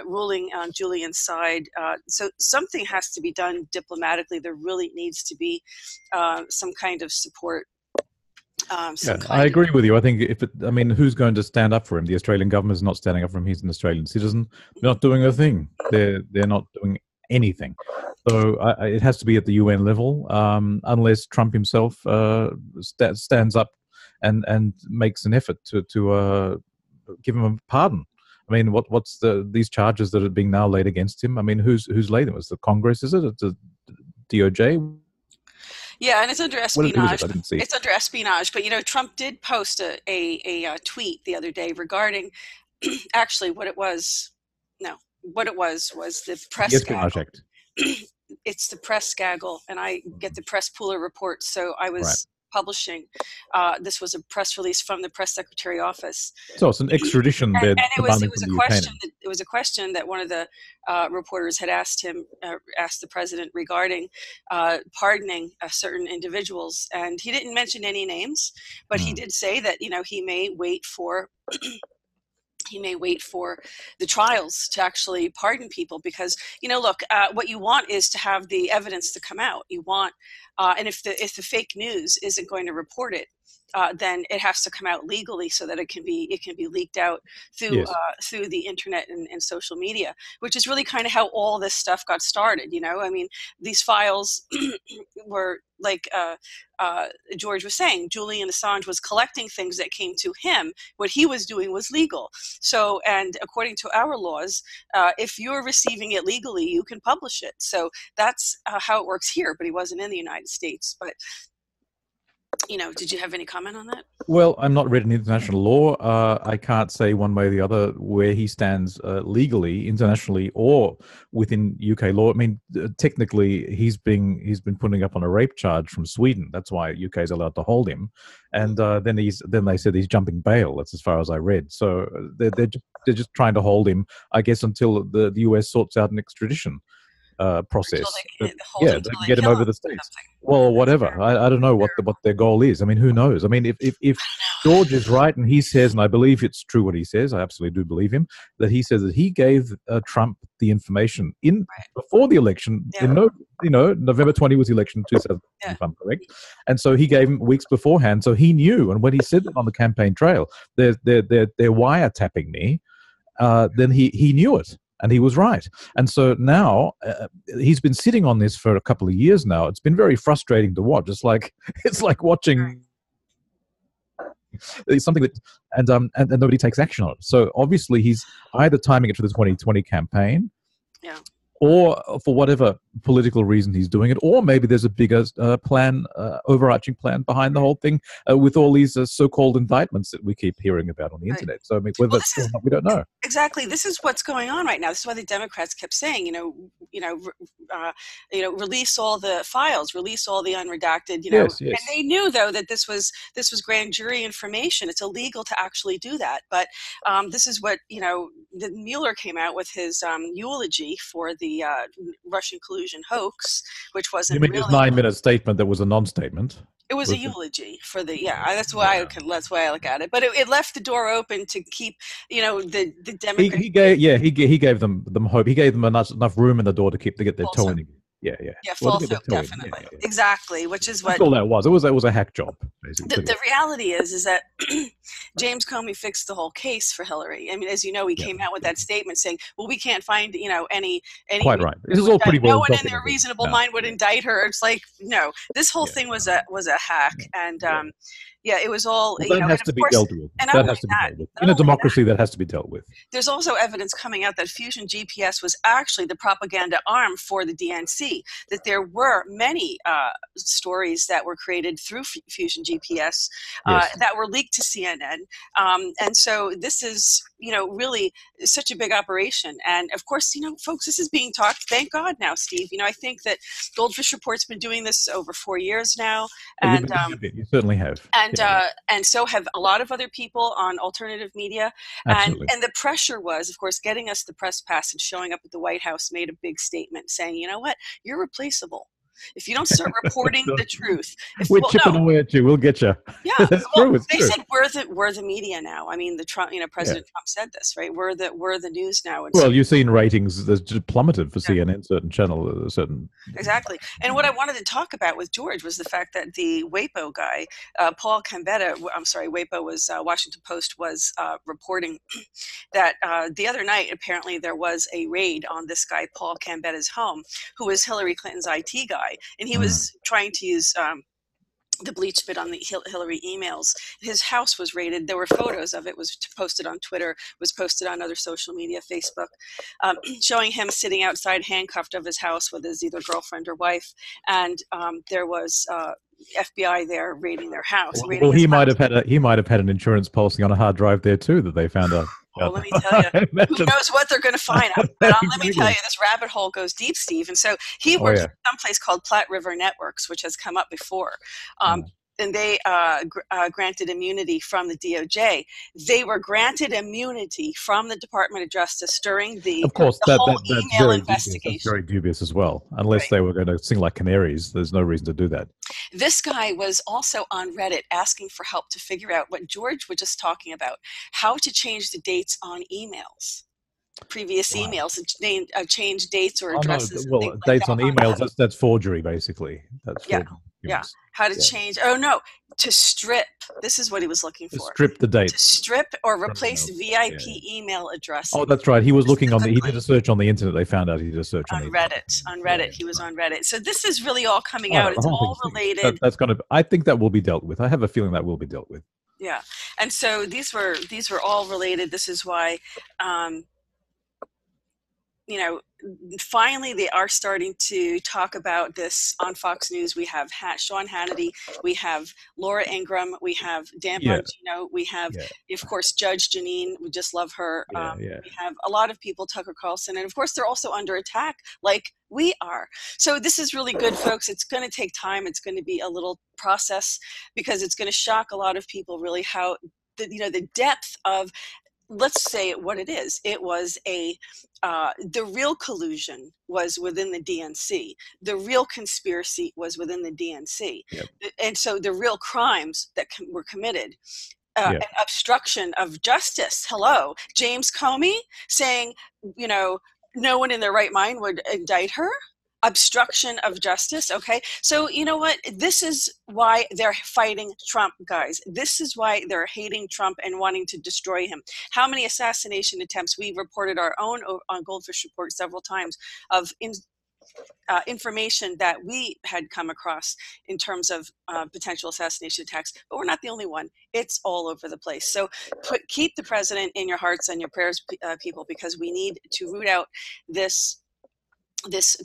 ruling on Julian's side. So something has to be done diplomatically. There really needs to be some kind of support. I agree with you. I think who's going to stand up for him? The Australian government is not standing up for him. He's an Australian citizen. They're not doing a thing. They're not doing anything. So it has to be at the UN level, unless Trump himself stands up and makes an effort to give him a pardon. I mean, what's these charges that are being now laid against him? I mean, who's laid them? Is the Congress? Is it? It's the DOJ? Yeah, and it's under espionage. It's under espionage. But Trump did post a tweet the other day regarding actually what it was was the press espionage act. It's the press gaggle, and I get the press pooler report. So I was publishing. This was a press release from the press secretary office. So it's an extradition bid. And it was a question that one of the reporters had asked the president regarding pardoning certain individuals, and he didn't mention any names, but he did say that he may wait for. He may wait for the trials to actually pardon people because, look, what you want is to have the evidence to come out. You want And if the fake news isn't going to report it, then it has to come out legally so that it can be leaked out through Yes. through the internet and social media, which is really kind of how all this stuff got started. I mean, these files were like George was saying, Julian Assange was collecting things that came to him. What he was doing was legal. So, and according to our laws, if you're receiving it legally, you can publish it. So that's how it works here. But he wasn't in the United States. But did you have any comment on that? Well, I'm not read in international law. I can't say one way or the other where he stands legally, internationally, or within UK law. I mean, technically, he's been putting up on a rape charge from Sweden. That's why UK is allowed to hold him. And then they said he's jumping bail. That's as far as I read. So they're just trying to hold him, I guess, until the US sorts out an extradition process. They can get him over the States. Well, whatever. I don't know what their goal is. I mean, who knows? I mean, if George is right and he says, and I believe it's true what he says, I absolutely do believe him, that he says that he gave Trump the information before the election. November 20 was the election, 2000, if I'm correct. And so he gave him weeks beforehand. So he knew. And when he said that on the campaign trail, they're wiretapping me, then he knew it. And he was right. And so now he's been sitting on this for a couple of years now. It's been very frustrating to watch. It's like watching something that, and nobody takes action on it. So obviously he's either timing it for the 2020 campaign, or for whatever political reason he's doing it, or maybe there's a bigger plan, overarching plan behind the whole thing with all these so-called indictments that we keep hearing about on the internet. So I mean, whether that's true or not, we don't know. Exactly. This is what's going on right now. This is why the Democrats kept saying, release all the files, release all the unredacted, Yes. And they knew though that this was grand jury information. It's illegal to actually do that. But this is what the Mueller came out with his eulogy for the Russian collusion hoax, which wasn't. You mean really his 9-minute statement that was a non-statement? It was a eulogy for the That's why I look at it. But it left the door open to keep the Democrats. He gave them hope. He gave them enough room in the door to get their toe in. Yeah, false hope, definitely. Exactly, which is what. That's all that was. It was a hack job, basically. The reality is that James Comey fixed the whole case for Hillary. I mean, as you know, he came out with that statement saying, "Well, we can't find any." Quite right. This is all pretty well. No one in their reasonable mind would indict her. It's like no, this whole thing was a hack, and it was all. Well, that has to be dealt with. That has to be dealt with. In a democracy, that has to be dealt with. There's also evidence coming out that Fusion GPS was actually the propaganda arm for the DNC. That there were many stories that were created through Fusion GPS that were leaked to CNN, and so this is really such a big operation. And of course, folks, this is being talked. Thank God now, Steve. I think that GoldFish Report's been doing this over 4 years now, and you certainly have. And so have a lot of other people on alternative media. And the pressure was, of course, getting us the press pass and showing up at the White House made a big statement saying, you know what, you're replaceable. If you don't start reporting the truth, we're chipping away at you. We'll get you. Yeah, that's true. They said we're the media now. I mean, President Trump said this, right? We're the news now. And you've seen ratings that's just plummeted for CNN, certain channel, certain. Exactly. And what I wanted to talk about with George was the fact that the WAPO guy, Paul Gambetta, WAPO was Washington Post was reporting that the other night apparently there was a raid on this guy Paul Gambetta's home, who was Hillary Clinton's IT guy. And he was trying to use the bleach bit on the Hillary emails. His house was raided. There were photos of it. Was posted on Twitter, was posted on other social media, Facebook, showing him sitting outside handcuffed of his house with his either girlfriend or wife. And there was FBI there raiding their house. Well, he might have had an insurance policy on a hard drive there too that they found out. Well, let me tell you, who knows what they're going to find out. But let me tell you, this rabbit hole goes deep, Steve. And so he works at some place called Platte River Networks, which has come up before. And they granted immunity from the DOJ. They were granted immunity from the Department of Justice during the whole email investigation. That's very dubious as well. Unless they were going to sing like canaries, there's no reason to do that. This guy was also on Reddit asking for help to figure out what George was just talking about, how to change the dates on emails. previous Wow. emails and change dates or Oh no, addresses and well, things like dates that on on emails, that. that's forgery, basically. That's Yeah, fraud yeah. documents. How to Yeah. change? Oh no, to strip. This is what he was looking To for. strip the To dates strip or from replace emails. Yeah. VIP email Oh, addressing that's right. He was looking on the, he did specifically. a search on the internet. They found out he did a search on the On internet. Reddit. On Yeah, Reddit, he was on Reddit. So this is really all coming I out. know, the It's whole all thing. related. That's going to, I think that will be dealt with. I have a feeling that will be dealt with. Yeah, and so these were all related. This is why, you know, finally they are starting to talk about this on Fox News. We have Sean Hannity, we have Laura Ingraham, we have Dan Yeah. Bongino, we have, Yeah. of course, Judge Janine. We just love her. Yeah. Yeah. We have a lot of people, Tucker Carlson, and of course they're also under attack like we are. So this is really good, folks. It's going to take time. It's going to be a little process because it's going to shock a lot of people really how the depth of, let's say it what it is. It was the real collusion was within the DNC. The real conspiracy was within the DNC. Yep. And so the real crimes that were committed, Yeah. an obstruction of justice. Hello, James Comey saying, no one in their right mind would indict her. Obstruction of justice. Okay, so you know what, this is why they're fighting Trump, guys. This is why they're hating Trump and wanting to destroy him. How many assassination attempts? We reported our own on GoldFish Report several times of information that we had come across in terms of potential assassination attacks, but we're not the only one. It's all over the place. So keep the president in your hearts and your prayers, people, because we need to root out this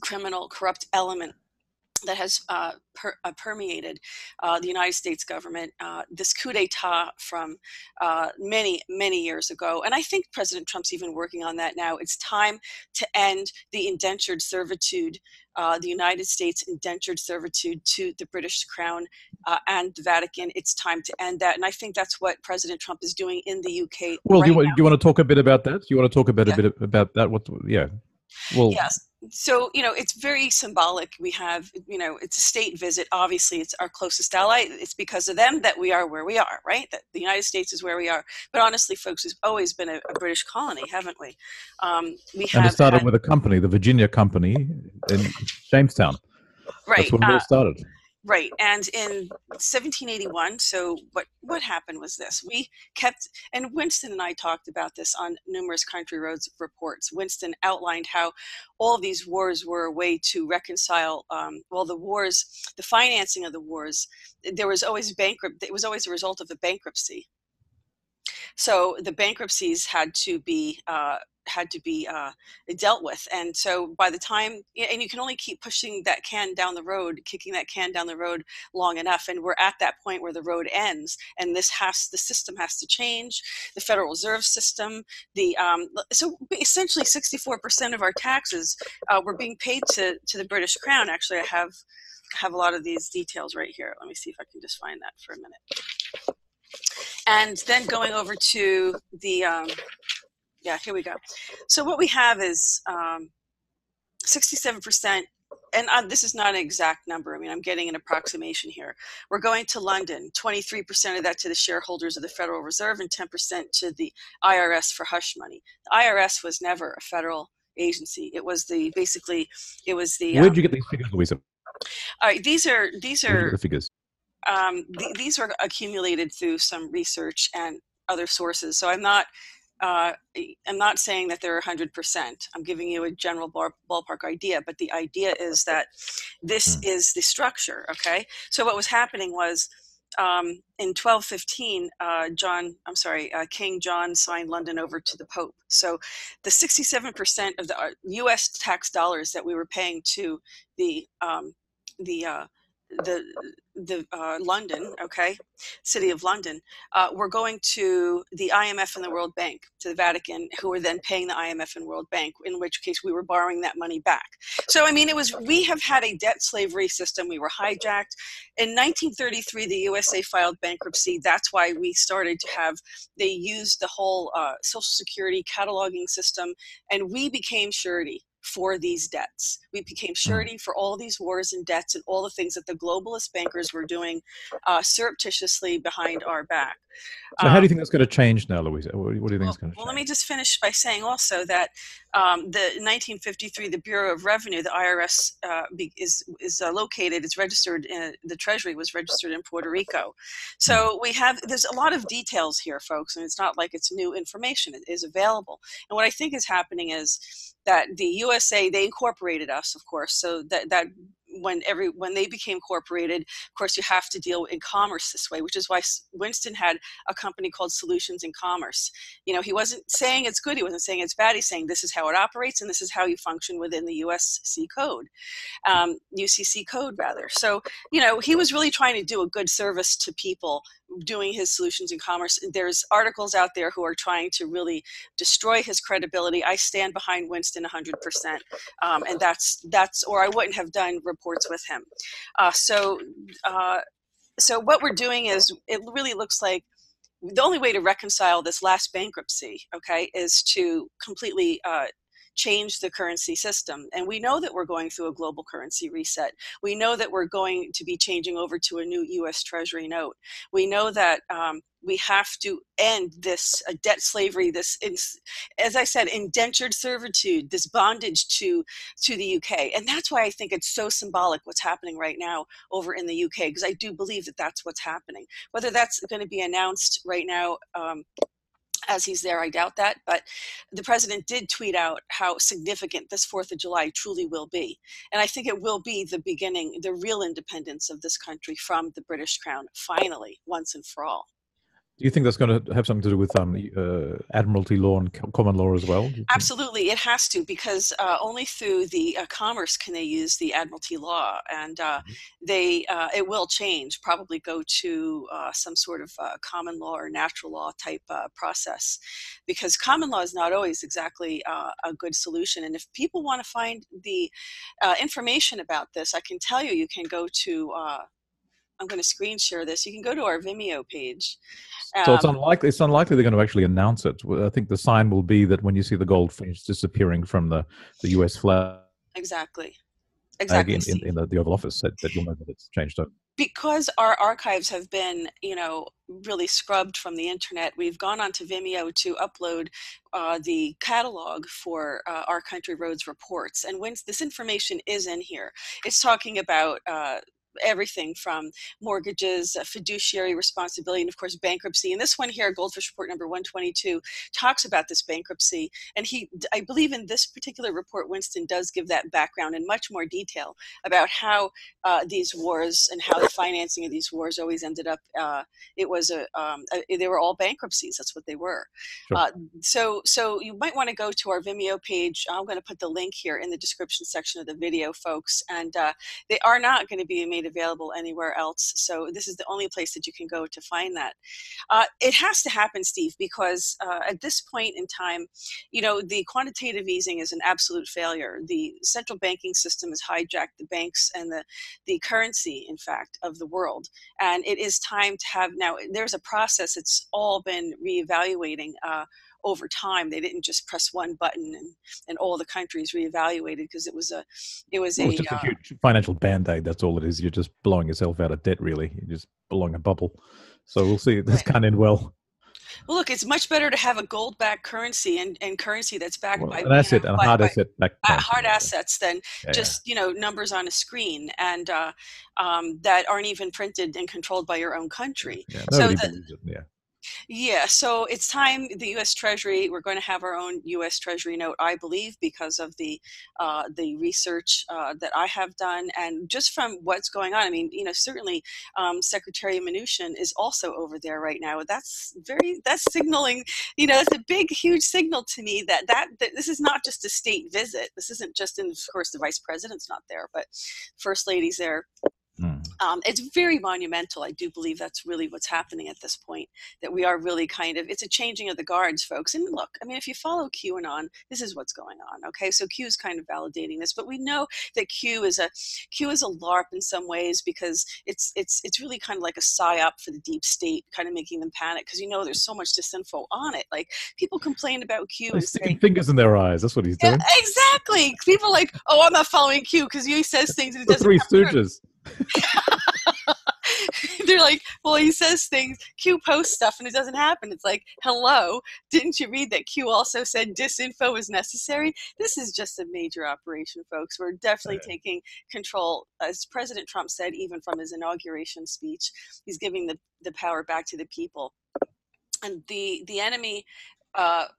criminal, corrupt element that has permeated the United States government, this coup d'etat from many, many years ago. And I think President Trump's even working on that now. It's time to end the indentured servitude, the United States indentured servitude to the British Crown and the Vatican. It's time to end that. And I think that's what President Trump is doing in the UK. Well, right do you want to talk a bit about that? Do you want to talk a bit about that? Yeah. Well, yes. So, it's very symbolic. We have, it's a state visit. Obviously, it's our closest ally. It's because of them that we are where we are, right? That the United States is where we are. But honestly, folks, we've always been a British colony, haven't we? And it started with a company, the Virginia Company in Jamestown. Right. That's when it all started. Right. And in 1781, so what happened was this. We kept, and Winston and I talked about this on numerous Country Roads reports. Winston outlined how all of these wars were a way to reconcile, the financing of the wars. There was always it was always a result of the bankruptcy. So the bankruptcies had to be dealt with. And so by the time, and you can only keep pushing that can down the road, kicking that can down the road long enough. And we're at that point where the road ends, and the system has to change. The Federal Reserve System, so essentially 64% of our taxes were being paid to the British Crown. Actually, I have a lot of these details right here. Let me see if I can just find that for a minute. And then going over to the, here we go. So what we have is 67%, and this is not an exact number. I mean, I'm getting an approximation here. We're going to London, 23% of that to the shareholders of the Federal Reserve and 10% to the IRS for hush money. The IRS was never a federal agency. It was the. Where'd you get these figures, Louisa? All right, these are the figures. These were accumulated through some research and other sources. So I'm not saying that they're 100%. I'm giving you a general ballpark idea, but the idea is that this is the structure. Okay. So what was happening was in 1215, King John signed London over to the Pope. So the 67% of the U.S. tax dollars that we were paying to the London, City of London, were going to the IMF and the World Bank, to the Vatican, who were then paying the IMF and World Bank, in which case we were borrowing that money back. So, I mean, we have had a debt slavery system. We were hijacked. In 1933, the USA filed bankruptcy. That's why we started to they used the whole Social Security cataloging system, and we became surety. for these debts. We became surety for all these wars and debts and all the things that the globalist bankers were doing surreptitiously behind our back. So how do you think that's going to change now, Louisa? What do you think is going to change? Well, let me just finish by saying also that the 1953, the Bureau of Revenue, the IRS, is located, it's registered in, the Treasury was registered in Puerto Rico. So there's a lot of details here, folks, and it's not like it's new information. It is available. And what I think is happening is that the USA, they incorporated us, of course, so that when they became incorporated, of course, you have to deal in commerce this way, which is why Winston had a company called Solutions in Commerce. You know, he wasn't saying it's good, he wasn't saying it's bad, he's saying this is how it operates and this is how you function within the USC code, UCC code rather. So, you know, he was really trying to do a good service to people doing his Solutions in Commerce. There's articles out there who are trying to really destroy his credibility. I stand behind Winston 100%, and that's or I wouldn't have done reports with him. So what we're doing is, it really looks like the only way to reconcile this last bankruptcy, okay, is to completely change the currency system. And we know that we're going through a global currency reset. We know that we're going to be changing over to a new U.S. Treasury note. We know that we have to end this debt slavery, this, as I said, indentured servitude, this bondage to the UK. And that's why I think it's so symbolic what's happening right now over in the UK, because I do believe that that's what's happening. Whether that's going to be announced right now, as he's there, I doubt that, but the president did tweet out how significant this 4th of July truly will be. And I think it will be the beginning, the real independence of this country from the British Crown, finally, once and for all. Do you think that's going to have something to do with admiralty law and common law as well? Absolutely, it has to, because only through the commerce can they use the admiralty law, and it will change, probably go to some sort of common law or natural law type process, because common law is not always exactly a good solution. And if people want to find the information about this, I can tell you, you can go to I'm going to screen share this. You can go to our Vimeo page. So it's unlikely they're going to actually announce it. I think the sign will be that when you see the goldfish disappearing from the US flag, exactly in the Oval Office, that you'll know that it's changed up. Because our archives have been, really scrubbed from the internet, we've gone onto Vimeo to upload the catalog for Our Country Roads reports. And when this information is in here, it's talking about everything from mortgages, fiduciary responsibility, and of course bankruptcy. And this one here, Goldfish Report number 122, talks about this bankruptcy. And I believe in this particular report, Winston does give that background in much more detail about how these wars and how the financing of these wars always ended up. They were all bankruptcies. That's what they were. Sure. So you might want to go to our Vimeo page. I'm going to put the link here in the description section of the video, folks. And they are not going to be made available anywhere else. So this is the only place that you can go to find that. It has to happen, Steve, because at this point in time, the quantitative easing is an absolute failure. The central banking system has hijacked the banks and the currency, in fact, of the world. And it is time to have, now there's a process, it's all been reevaluating over time. They didn't just press one button and all the countries reevaluated, because it was just a huge financial band-aid. That's all it is. You're just blowing yourself out of debt, really. You're just blowing a bubble. So we'll see. This can't end well. Well, look, it's much better to have a gold-backed currency and currency that's backed by an asset, and hard asset backed hard assets than numbers on a screen, and that aren't even printed and controlled by your own country. Yeah, nobody believes it. Yeah. Yeah, so it's time, the U.S. Treasury, we're going to have our own U.S. Treasury note, I believe, because of the research that I have done, and just from what's going on. I mean, certainly Secretary Mnuchin is also over there right now. That's signaling, that's a big, huge signal to me that this is not just a state visit. This isn't just, of course, the Vice President's not there, but First Lady's there. Mm. It's very monumental. I do believe that's really what's happening at this point, that we are really it's a changing of the guards, folks. And look, I mean, if you follow QAnon, this is what's going on. Okay. So Q is kind of validating this, but we know that Q is a LARP in some ways, because it's really kind of like a psyop for the deep state, kind of making them panic, because there's so much disinfo on it. Like, people complain about Q He's and sticking say, fingers in their eyes. That's what he's yeah, doing. exactly. People are like, oh, I'm not following Q because he says things and it The doesn't Three come true. Stooges. They're like, well, he says things, Q posts stuff, and it doesn't happen. It's like, hello, didn't you read that Q also said disinfo is necessary? This is just a major operation, folks. We're definitely taking control, as President Trump said, even from his inauguration speech. He's giving the power back to the people. And the enemy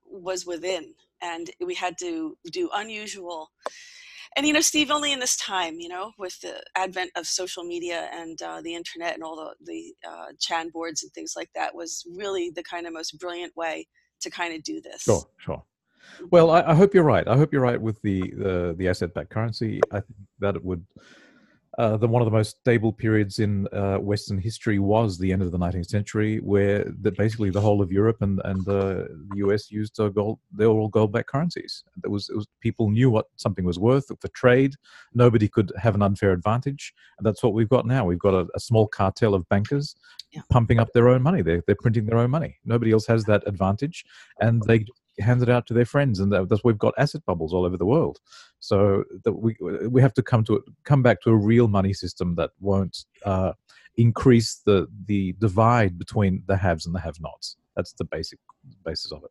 was within, and we had to do unusual. And, Steve, only in this time, with the advent of social media and the internet and all the chan boards and things like that, was really the kind of most brilliant way to kind of do this. Sure. Well, I hope you're right. I hope you're right with the asset-backed currency. I think that it would. One of the most stable periods in Western history was the end of the 19th century, where basically the whole of Europe and the US used gold. They were all gold-backed currencies. It was people knew what something was worth for trade. Nobody could have an unfair advantage, and that's what we've got now. We've got a small cartel of bankers pumping up their own money. They're printing their own money. Nobody else has that advantage, and they hand it out to their friends, and that's we've got asset bubbles all over the world. So that we have to come back to a real money system that won't increase the divide between the haves and the have-nots. That's the basis of it.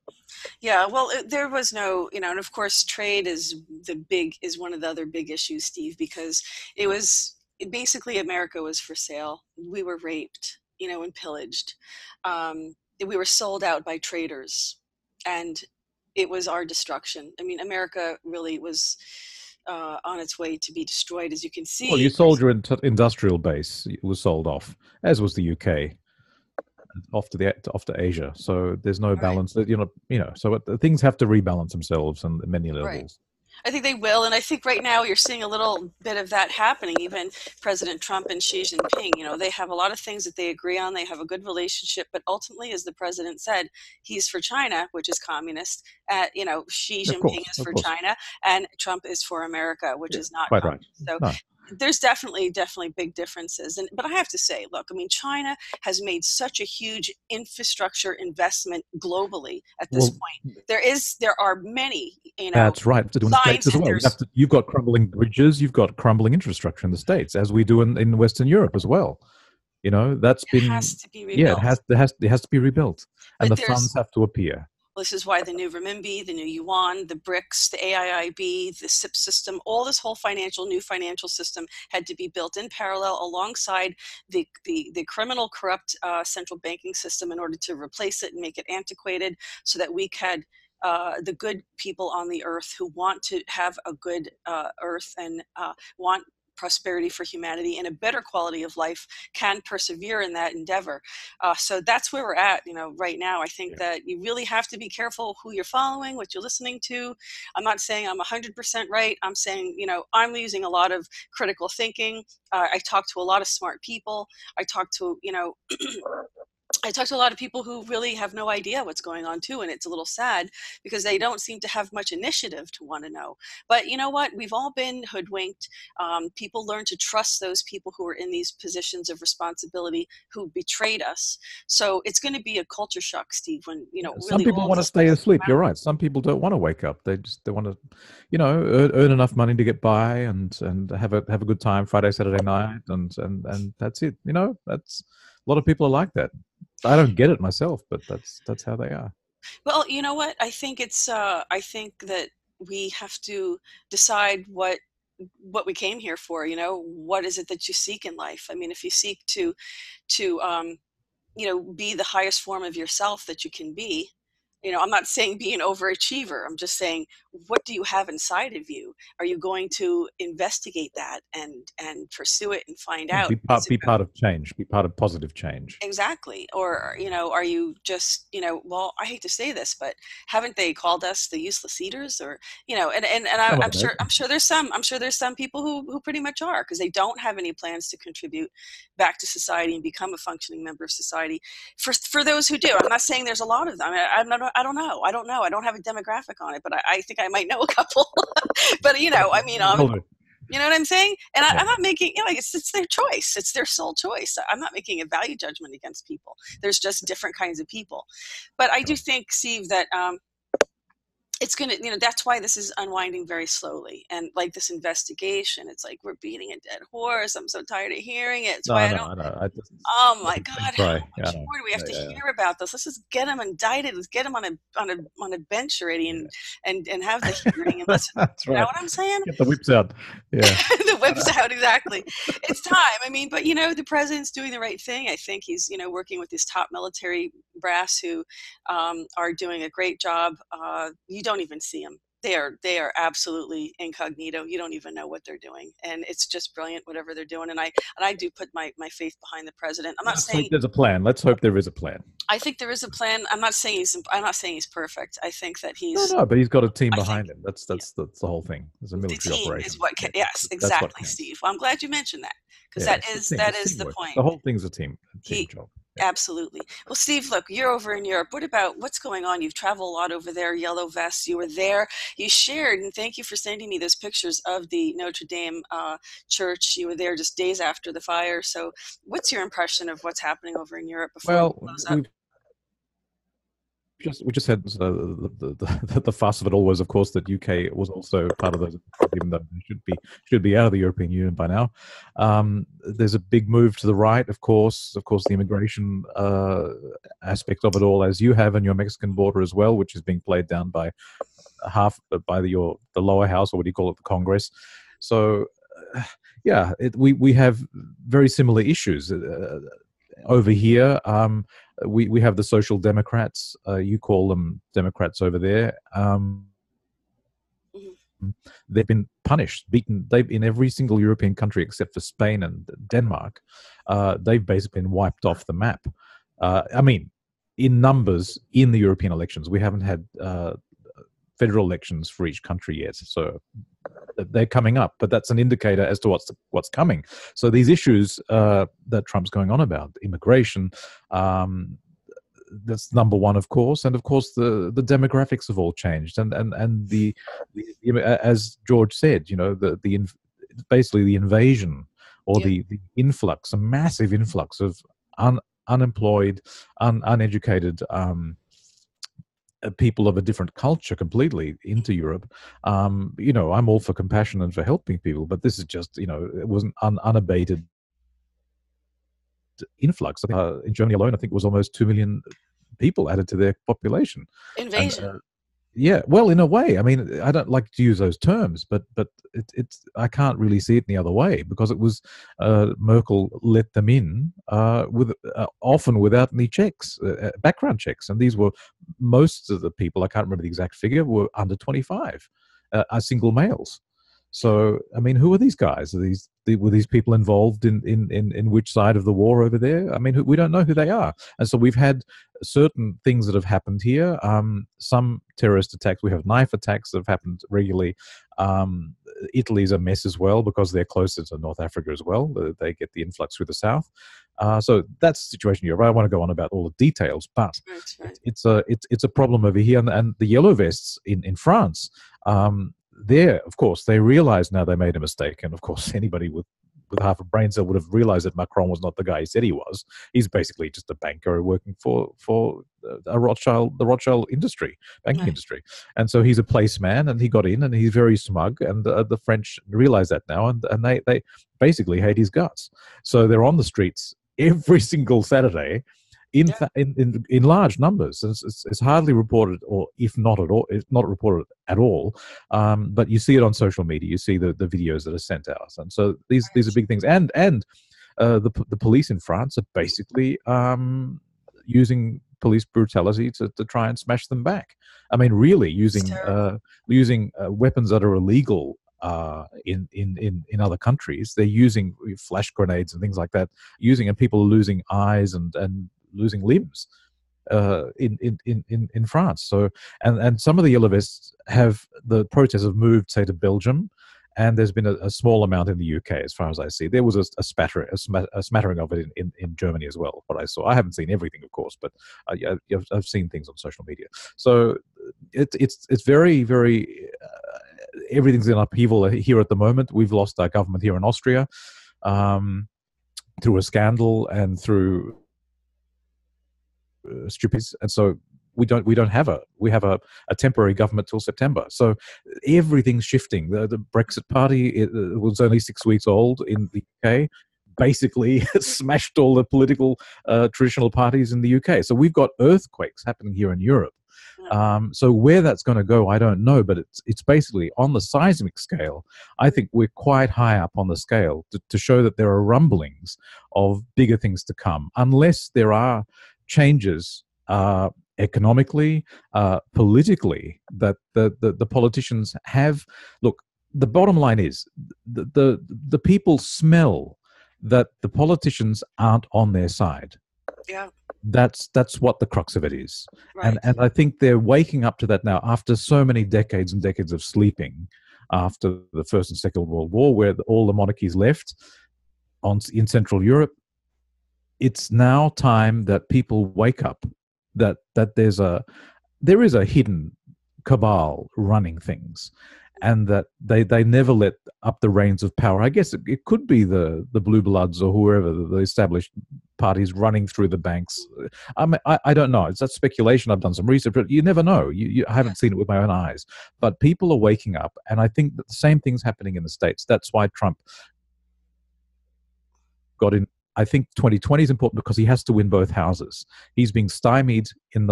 Yeah, well, there was no, and of course, trade is one of the other big issues, Steve, because basically America was for sale. We were raped, and pillaged. We were sold out by traders, and it was our destruction. I mean, America really was on its way to be destroyed, as you can see. Well, you sold your industrial base. It was sold off, as was the UK, off to Asia. So there's no balance. So things have to rebalance themselves on many levels. Right. I think they will, and I think right now you're seeing a little bit of that happening. Even President Trump and Xi Jinping, they have a lot of things that they agree on. They have a good relationship, but ultimately, as the president said, he's for China, which is communist. Xi Jinping is for China, and Trump is for America, which is not quite communist. right. So there's definitely big differences. But I have to say, look, I mean, China has made such a huge infrastructure investment globally at this point. There are many, That's right. To do in the States as well. You've got crumbling bridges, you've got crumbling infrastructure in the States, as we do in Western Europe as well. That's been. It has to be rebuilt. It has to be rebuilt, and the funds have to appear. This is why the new renminbi, the new yuan, the BRICS, the AIIB, the SIP system, all this whole new financial system had to be built in parallel alongside the criminal, corrupt central banking system in order to replace it and make it antiquated, so that we could, the good people on the earth who want to have a good earth and want prosperity for humanity and a better quality of life, can persevere in that endeavor. So that's where we're at, right now. I think that you really have to be careful who you're following, what you're listening to. I'm not saying I'm 100% right. I'm saying, I'm using a lot of critical thinking. I talk to a lot of smart people. I talk to a lot of people who really have no idea what's going on too, and it's a little sad because they don't seem to have much initiative to want to know. But you know what? We've all been hoodwinked. People learn to trust those people who are in these positions of responsibility who betrayed us. So it's going to be a culture shock, Steve. When some people want to stay asleep. You're right. Some people don't want to wake up. They want to, earn enough money to get by and have a good time Friday, Saturday night, and that's it. That's a lot of people are like that. I don't get it myself, but that's how they are. Well, you know what? I think I think that we have to decide what we came here for. What is it that you seek in life? I mean, if you seek to be the highest form of yourself that you can be, You know, I'm not saying be an overachiever. I'm just saying, what do you have inside of you? Are you going to investigate that and pursue it and find Yeah, out? be part of change. Be part of positive change. Exactly. Or, you know, are you just, you know, well, I hate to say this, but haven't they called us the useless eaters? Or, you know, Some of I'm sure there's some people who pretty much are, because they don't have any plans to contribute back to society and become a functioning member of society. For those who do, I'm not saying there's a lot of them. I don't know. I don't know. I don't have a demographic on it, but I think I might know a couple. But, you know, I mean, you know what I'm saying? And I'm not making, you know, like it's their choice. It's their sole choice. I'm not making a value judgment against people. There's just different kinds of people. But I do think, Steve, that it's going to, you know, that's why this is unwinding very slowly. And like this investigation, it's like we're beating a dead horse. I'm so tired of hearing it. It's why I don't. Oh my God! How much more do we have to hear about this? Let's just get him indicted. Let's get him on a bench already, and have the hearing. And let's, That's right. You know what I'm saying? Get the whips out. Yeah, the whips out, exactly. It's time. I mean, but you know, the president's doing the right thing. I think he's, you know, working with his top military brass who are doing a great job. You don't even see them. They are absolutely incognito. You don't even know what they're doing, and it's just brilliant whatever they're doing. And I do put my faith behind the president. I'm not saying there's a plan. Let's hope there is a plan. I think there is a plan. I'm not saying he's perfect. I think that he's no, but he's got a team behind him. That's the whole thing. There's a military the team operation. Is what yes, exactly, Steve. Well, I'm glad you mentioned that, because that is the point. The whole thing's a team job. Absolutely. Well, Steve, look, you're over in Europe. What's going on? You've traveled a lot over there, Yellow Vests. You were there. You shared, and thank you for sending me those pictures of the Notre Dame church. You were there just days after the fire. So what's your impression of what's happening over in Europe before we close up? We just had the fuss of it all was, of course, that UK was also part of those, even though they should be out of the European Union by now. There's a big move to the right, of course, the immigration aspect of it all, as you have in your Mexican border as well, which is being played down by the lower house, or what do you call it, the Congress. So, we have very similar issues over here. We have the Social Democrats. You call them Democrats over there. They've been punished, beaten. They've in every single European country except for Spain and Denmark. They've basically been wiped off the map. I mean, in numbers in the European elections, we haven't had federal elections for each country yet, so they're coming up. But that's an indicator as to what's coming. So these issues that Trump's going on about, immigration, that's number one, of course, and of course the demographics have all changed, and the as George said, you know, basically the invasion or the influx, a massive influx of unemployed, uneducated people of a different culture completely into Europe. You know, I'm all for compassion and for helping people, but this is just, you know, it was an unabated influx. In Germany alone, I think it was almost 2 million people added to their population. Invasion. And, yeah, well, in a way. I mean, I don't like to use those terms, but it's I can't really see it any other way, because it was Merkel let them in with often without any checks, background checks, and these were most of the people. I can't remember the exact figure. Were under 25, are single males. So, I mean, who are these guys? Were these people involved in which side of the war over there? I mean, we don't know who they are. And so we've had certain things that have happened here. Some terrorist attacks. We have knife attacks that have happened regularly. Italy's a mess as well, because they're closer to North Africa as well. They get the influx through the south. So that's the situation here. I don't want to go on about all the details, but it's a problem over here. And the yellow vests in France, there, of course, they realize now they made a mistake. And of course, anybody with half a brain cell would have realized that Macron was not the guy he said he was. He's basically just a banker working for the Rothschild industry, banking industry. And so he's a placeman, and he got in, and he's very smug. And the French realize that now, and they basically hate his guts. So they're on the streets every single Saturday, in large numbers. It's hardly reported, or if not at all, it's not reported at all. But you see it on social media. You see the videos that are sent out, and so these are big things. And the police in France are basically using police brutality to try and smash them back. I mean, really using weapons that are illegal in other countries. They're using flash grenades and things like that, and people are losing eyes and losing limbs in France. So and some of the Islamists the protests have moved, say, to Belgium, and there's been a small amount in the UK, as far as I see. There was a smattering of it in Germany as well. What I saw, I haven't seen everything, of course, but I've seen things on social media. So it's very, very everything's in upheaval here at the moment. We've lost our government here in Austria through a scandal and through stupidity, and so we have a temporary government till September. So everything's shifting. The Brexit Party, it was only 6 weeks old in the UK, basically smashed all the political traditional parties in the UK. So we've got earthquakes happening here in Europe. So where that's going to go, I don't know, but it's basically on the seismic scale. I think we're quite high up on the scale to show that there are rumblings of bigger things to come, unless there are changes economically, politically, that the politicians have. Look, the bottom line is the people smell that the politicians aren't on their side. Yeah. That's what the crux of it is. Right. And I think they're waking up to that now after so many decades and decades of sleeping, after the First and Second World War, where all the monarchies left in Central Europe. It's now time that people wake up, that there is a hidden cabal running things, and that they never let up the reins of power. I guess it could be the Blue Bloods or whoever, the established parties running through the banks. I don't know. It's that speculation. I've done some research, but you never know. I haven't seen it with my own eyes. But people are waking up, and I think that the same thing's happening in the States. That's why Trump got in. I think 2020 is important because he has to win both houses. He's being stymied in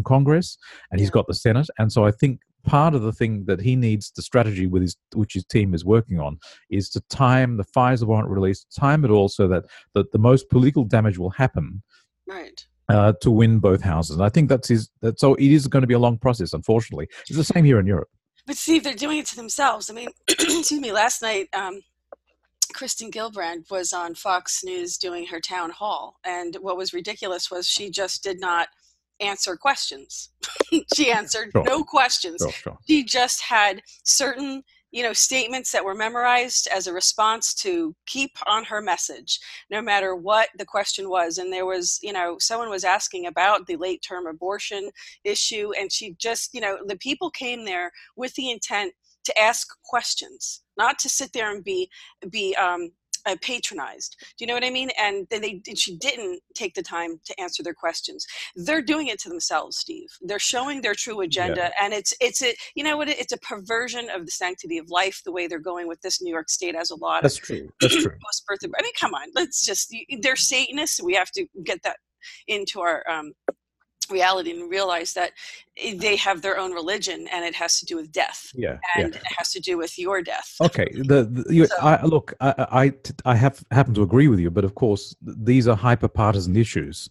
Congress, and he's got the Senate. And so I think part of the thing that he needs, the strategy which his team is working on, is to time the FISA warrant release, time it all so that the most political damage will happen. Right. To win both houses. And I think so it is going to be a long process, unfortunately. It's the same here in Europe. But Steve, they're doing it to themselves. I mean, excuse me, last night, Kristen Gillibrand was on Fox News doing her town hall, and what was ridiculous was she just did not answer questions. She answered no questions. Sure. She just had certain, statements that were memorized as a response to keep on her message, no matter what the question was. And there was, someone was asking about the late term abortion issue, and she just, the people came there with the intent to ask questions, not to sit there and be patronized. Do you know what I mean? And she didn't take the time to answer their questions. They're doing it to themselves, Steve. They're showing their true agenda, and it's a perversion of the sanctity of life. The way they're going with this. New York State has a lot. That's true. That's true. Post-birth. I mean, come on. They're Satanists. We have to get that into our reality and realize that they have their own religion, and it has to do with death. It has to do with your death. Okay. I happen to agree with you, but of course these are hyper-partisan issues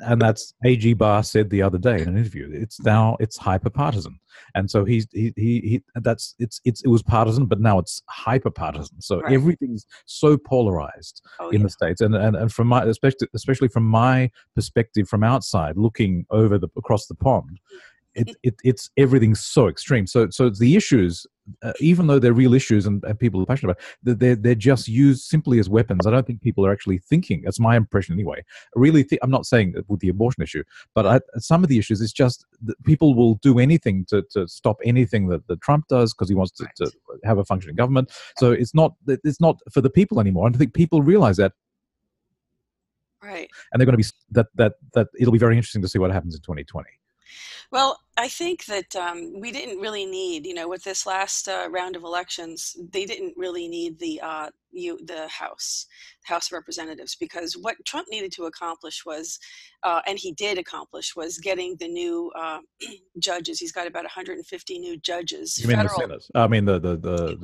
and that's A.G. Barr said the other day in an interview. It's hyper-partisan, and so it was partisan, but now it's hyper-partisan. So everything's so polarized in the States, and from my especially from my perspective from outside, looking across the pond, it's everything's so extreme. So the issues, even though they're real issues and people are passionate about, they're just used simply as weapons. I don't think people are actually thinking. That's my impression anyway. I'm not saying with the abortion issue, but some of the issues, it's just that people will do anything to stop anything that Trump does because he wants to have a functioning government. So it's not for the people anymore. I don't think people realize that. Right. And they're going to be that it'll be very interesting to see what happens in 2020. Well, I think that we didn't really need, with this last round of elections, they didn't really need the House of Representatives, because what Trump needed to accomplish was, and he did accomplish, was getting the new judges. He's got about 150 new judges. You mean the Senate? I mean the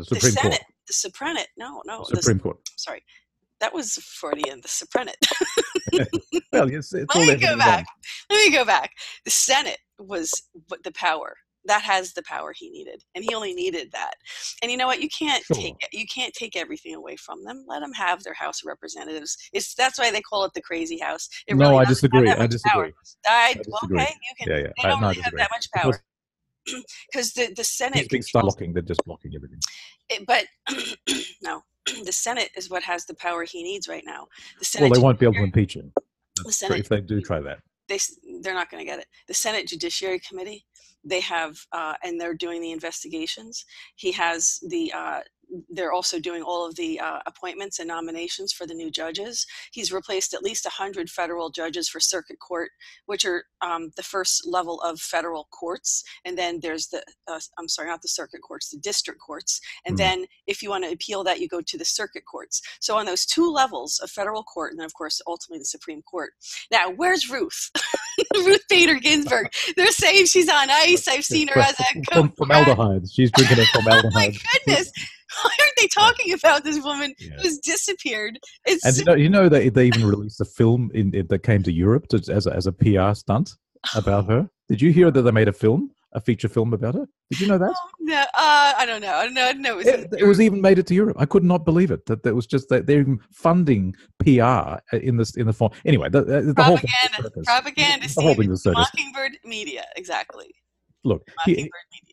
Supreme Court. The Supreme. No. Supreme Court. Sorry. That was Freudian, the Suprenet. Well, yes, it's all Let me go everything back. wrong. Let me go back. The Senate was the power. That has the power he needed, and he only needed that. And you know what? You can't Sure. take everything away from them. Let them have their House of Representatives. That's why they call it the crazy house. It No, really I doesn't have disagree. that I much power. disagree. I disagree. Okay, you can. Yeah, They don't no, I really have disagree. that much power because the Senate He's being start controls blocking. They're just blocking everything. it, but no, the Senate is what has the power he needs right now. The Well, Senate. they won't be able to impeach him The Senate. if they do try that. They're not going to get it. The Senate Judiciary Committee, they have, and they're doing the investigations. He has the, they're also doing all of the appointments and nominations for the new judges. He's replaced at least 100 federal judges for circuit court, which are the first level of federal courts. And then there's the, I'm sorry, not the circuit courts, the district courts. And then if you want to appeal that, you go to the circuit courts. So on those two levels of federal court, and then of course, ultimately the Supreme Court. Now, where's Ruth? Ruth Bader Ginsburg. They're saying she's on ice. I've seen her as a formaldehyde. She's drinking a formaldehyde. Oh my goodness! Why aren't they talking about this woman who's disappeared? And you know that they even released a film that came to Europe as a PR stunt about her. Did you hear that they made a feature film about her? Did you know that? Oh, no, I don't know. I don't know. It was even made it to Europe. I could not believe it. That was just that they're even funding PR in the form. Anyway, the whole thing is a circus. Propaganda. The whole thing is a circus. Mockingbird Media, exactly. Look, Mockingbird Media.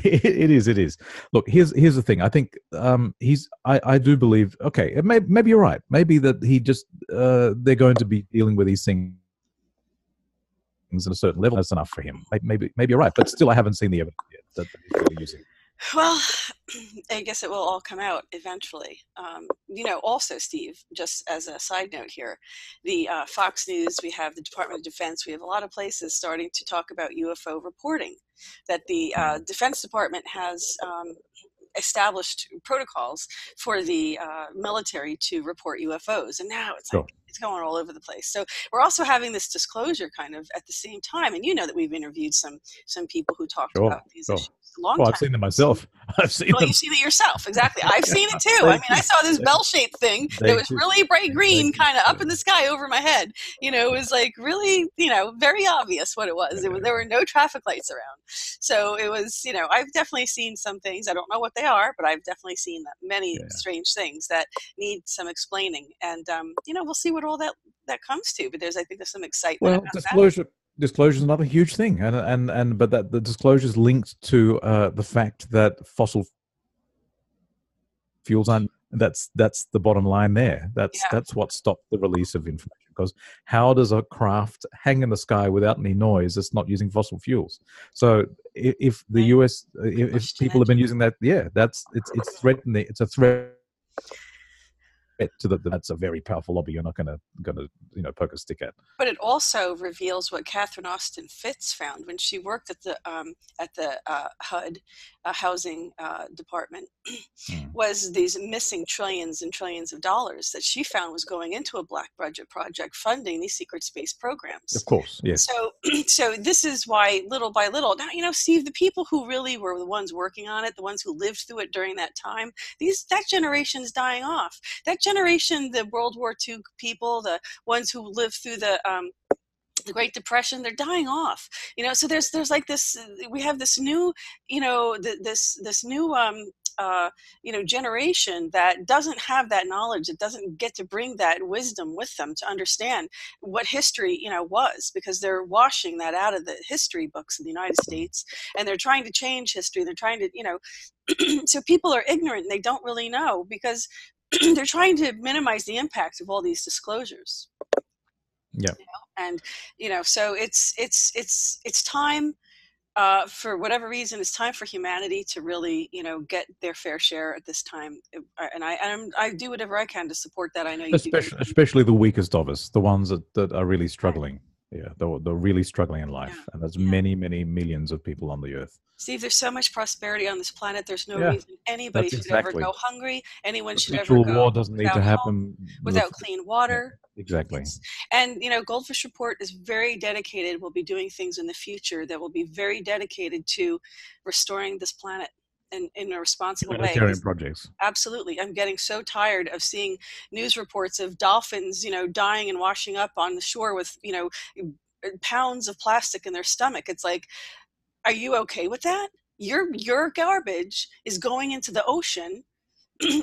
It is. Look, here's the thing. I think I do believe. Okay, maybe you're right. Maybe that he just they're going to be dealing with these things at a certain level. That's enough for him. Maybe you're right, but still, I haven't seen the evidence yet that he's really using. Well, I guess it will all come out eventually. Also, Steve, just as a side note here, the Fox News, we have the Department of Defense, we have a lot of places starting to talk about UFO reporting, that the Defense Department has established protocols for the military to report UFOs. And now it's like, it's going all over the place. So we're also having this disclosure kind of at the same time. And you know that we've interviewed some people who talked about these issues a long time. I've seen them myself. I've seen them. You've seen it yourself. Exactly. I've seen it too. I mean, I saw this bell-shaped thing that was really bright green kind of up in the sky over my head. It was like really, very obvious what it was. There were no traffic lights around. So it was, I've definitely seen some things. I don't know what they are, but I've definitely seen many strange things that need some explaining. And, we'll see what all that comes to. But I think there's some excitement about that. Disclosure is another huge thing, but that the disclosure is linked to the fact that fossil fuels aren't. That's the bottom line there. That's what stopped the release of information. Because how does a craft hang in the sky without any noise that's not using fossil fuels? So if the US, if people have been using that, it's threatening. It's a threat to that's a very powerful lobby. You're not going to poke a stick at. But it also reveals what Catherine Austin Fitts found when she worked at the HUD housing department. Was these missing trillions and trillions of dollars that she found was going into a black budget project funding these secret space programs. Of course, yes. So this is why little by little now, Steve, the people who really were the ones working on it, the ones who lived through it during that time, that generation's dying off. That generation, the World War II people, the ones who lived through the Great Depression, they're dying off. So there's like this. We have this new, this new generation that doesn't have that knowledge, that doesn't get to bring that wisdom with them to understand what history, was, because they're washing that out of the history books of the United States, and they're trying to change history. They're trying to, so people are ignorant and they don't really know because they're trying to minimize the impact of all these disclosures. Yeah. And, so it's time. For whatever reason, it's time for humanity to really, get their fair share at this time. And I do whatever I can to support that. I know you especially the weakest of us, the ones that are really struggling. Yeah, they're really struggling in life. And there's many, many millions of people on the earth. Steve, there's so much prosperity on this planet. There's no reason anybody should ever go hungry. Anyone should ever go war doesn't need to happen without clean water. Yeah, exactly. And, GoldFish Report is very dedicated. We'll be doing things in the future that will be very dedicated to restoring this planet. and in a responsible way. Humanitarian projects. Absolutely. I'm getting so tired of seeing news reports of dolphins, dying and washing up on the shore with, pounds of plastic in their stomach. It's like, are you okay with that? Your garbage is going into the ocean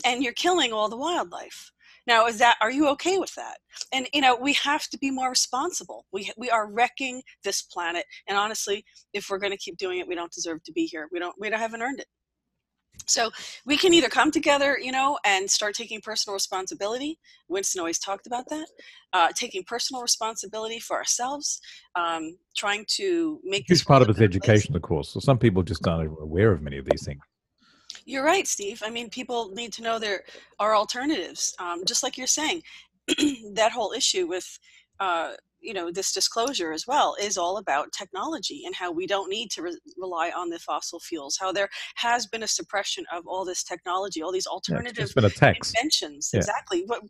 and you're killing all the wildlife. Now, are you okay with that? And, we have to be more responsible. We are wrecking this planet. And honestly, if we're going to keep doing it, we don't deserve to be here. We haven't earned it. So we can either come together, and start taking personal responsibility. Winston always talked about that, taking personal responsibility for ourselves, trying to make this huge part of world it's education, of course. So some people just aren't aware of many of these things. You're right, Steve. I mean, people need to know there are alternatives. Just like you're saying, that whole issue with this disclosure as well is all about technology and how we don't need to rely on the fossil fuels, how there has been a suppression of all this technology, all these alternative inventions. Yeah. Exactly. But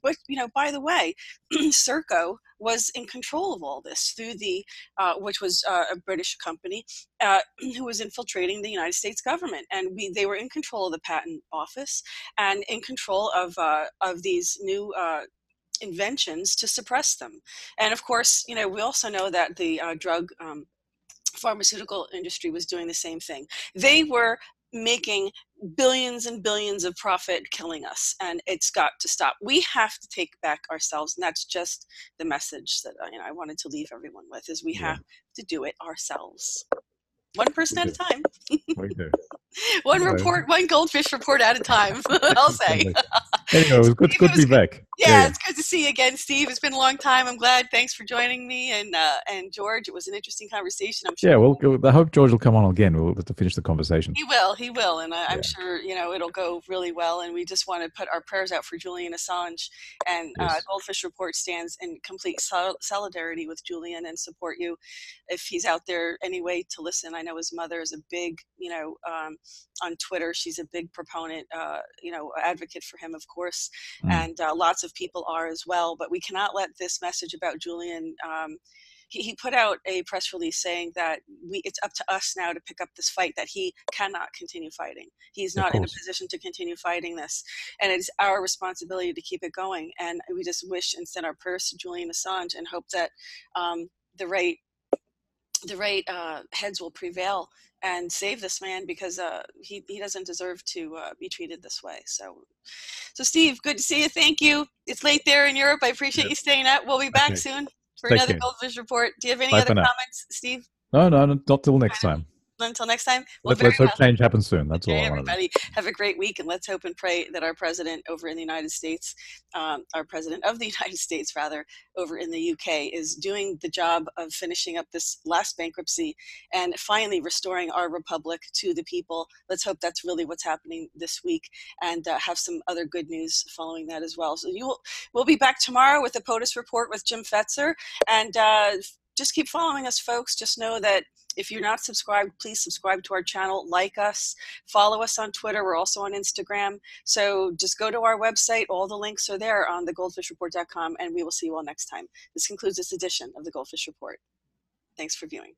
by the way, Serco was in control of all this through the, which was a British company who was infiltrating the United States government. And they were in control of the patent office and in control of these new inventions to suppress them. And of course, we also know that the drug pharmaceutical industry was doing the same thing. They were making billions and billions of profit killing us, and it's got to stop. We have to take back ourselves, and that's just the message that I wanted to leave everyone with, is we have to do it ourselves. One person at a time. We do. One GoldFish report at a time, I'll say. Anyway, it was good to be back. Yeah, it's good to see you again, Steve. It's been a long time. I'm glad. Thanks for joining me. And George, it was an interesting conversation, I'm sure. Yeah, well, I hope George will come on again. We'll have to finish the conversation. He will. And I'm sure, it'll go really well. And we just want to put our prayers out for Julian Assange. And GoldFish Report stands in complete solidarity with Julian and support you if he's out there anyway to listen. I know his mother is a big, on Twitter, she's a big proponent, advocate for him, of course. And lots of people are as well. But we cannot let this message about Julian, he put out a press release saying that it's up to us now to pick up this fight, that he cannot continue fighting. He's not in a position to continue fighting this. And it's our responsibility to keep it going. And we just wish and send our prayers to Julian Assange and hope that the right heads will prevail and save this man, because he doesn't deserve to be treated this way. So Steve, good to see you. Thank you. It's late there in Europe. I appreciate you staying up. We'll be back soon for another GoldFish Report. Do you have any other comments, Steve? No, not till next time. Until next time. Well, let's hope change happens soon. That's all I want to everybody have a great week, and let's hope and pray that our president over in the United States, our president of the United States, rather, over in the UK, is doing the job of finishing up this last bankruptcy and finally restoring our republic to the people. Let's hope that's really what's happening this week, and have some other good news following that as well. So we'll be back tomorrow with the POTUS report with Jim Fetzer, and just keep following us, folks. Just know that if you're not subscribed, please subscribe to our channel, like us, follow us on Twitter. We're also on Instagram. So just go to our website. All the links are there on thegoldfishreport.com, and we will see you all next time. This concludes this edition of the GoldFish Report. Thanks for viewing.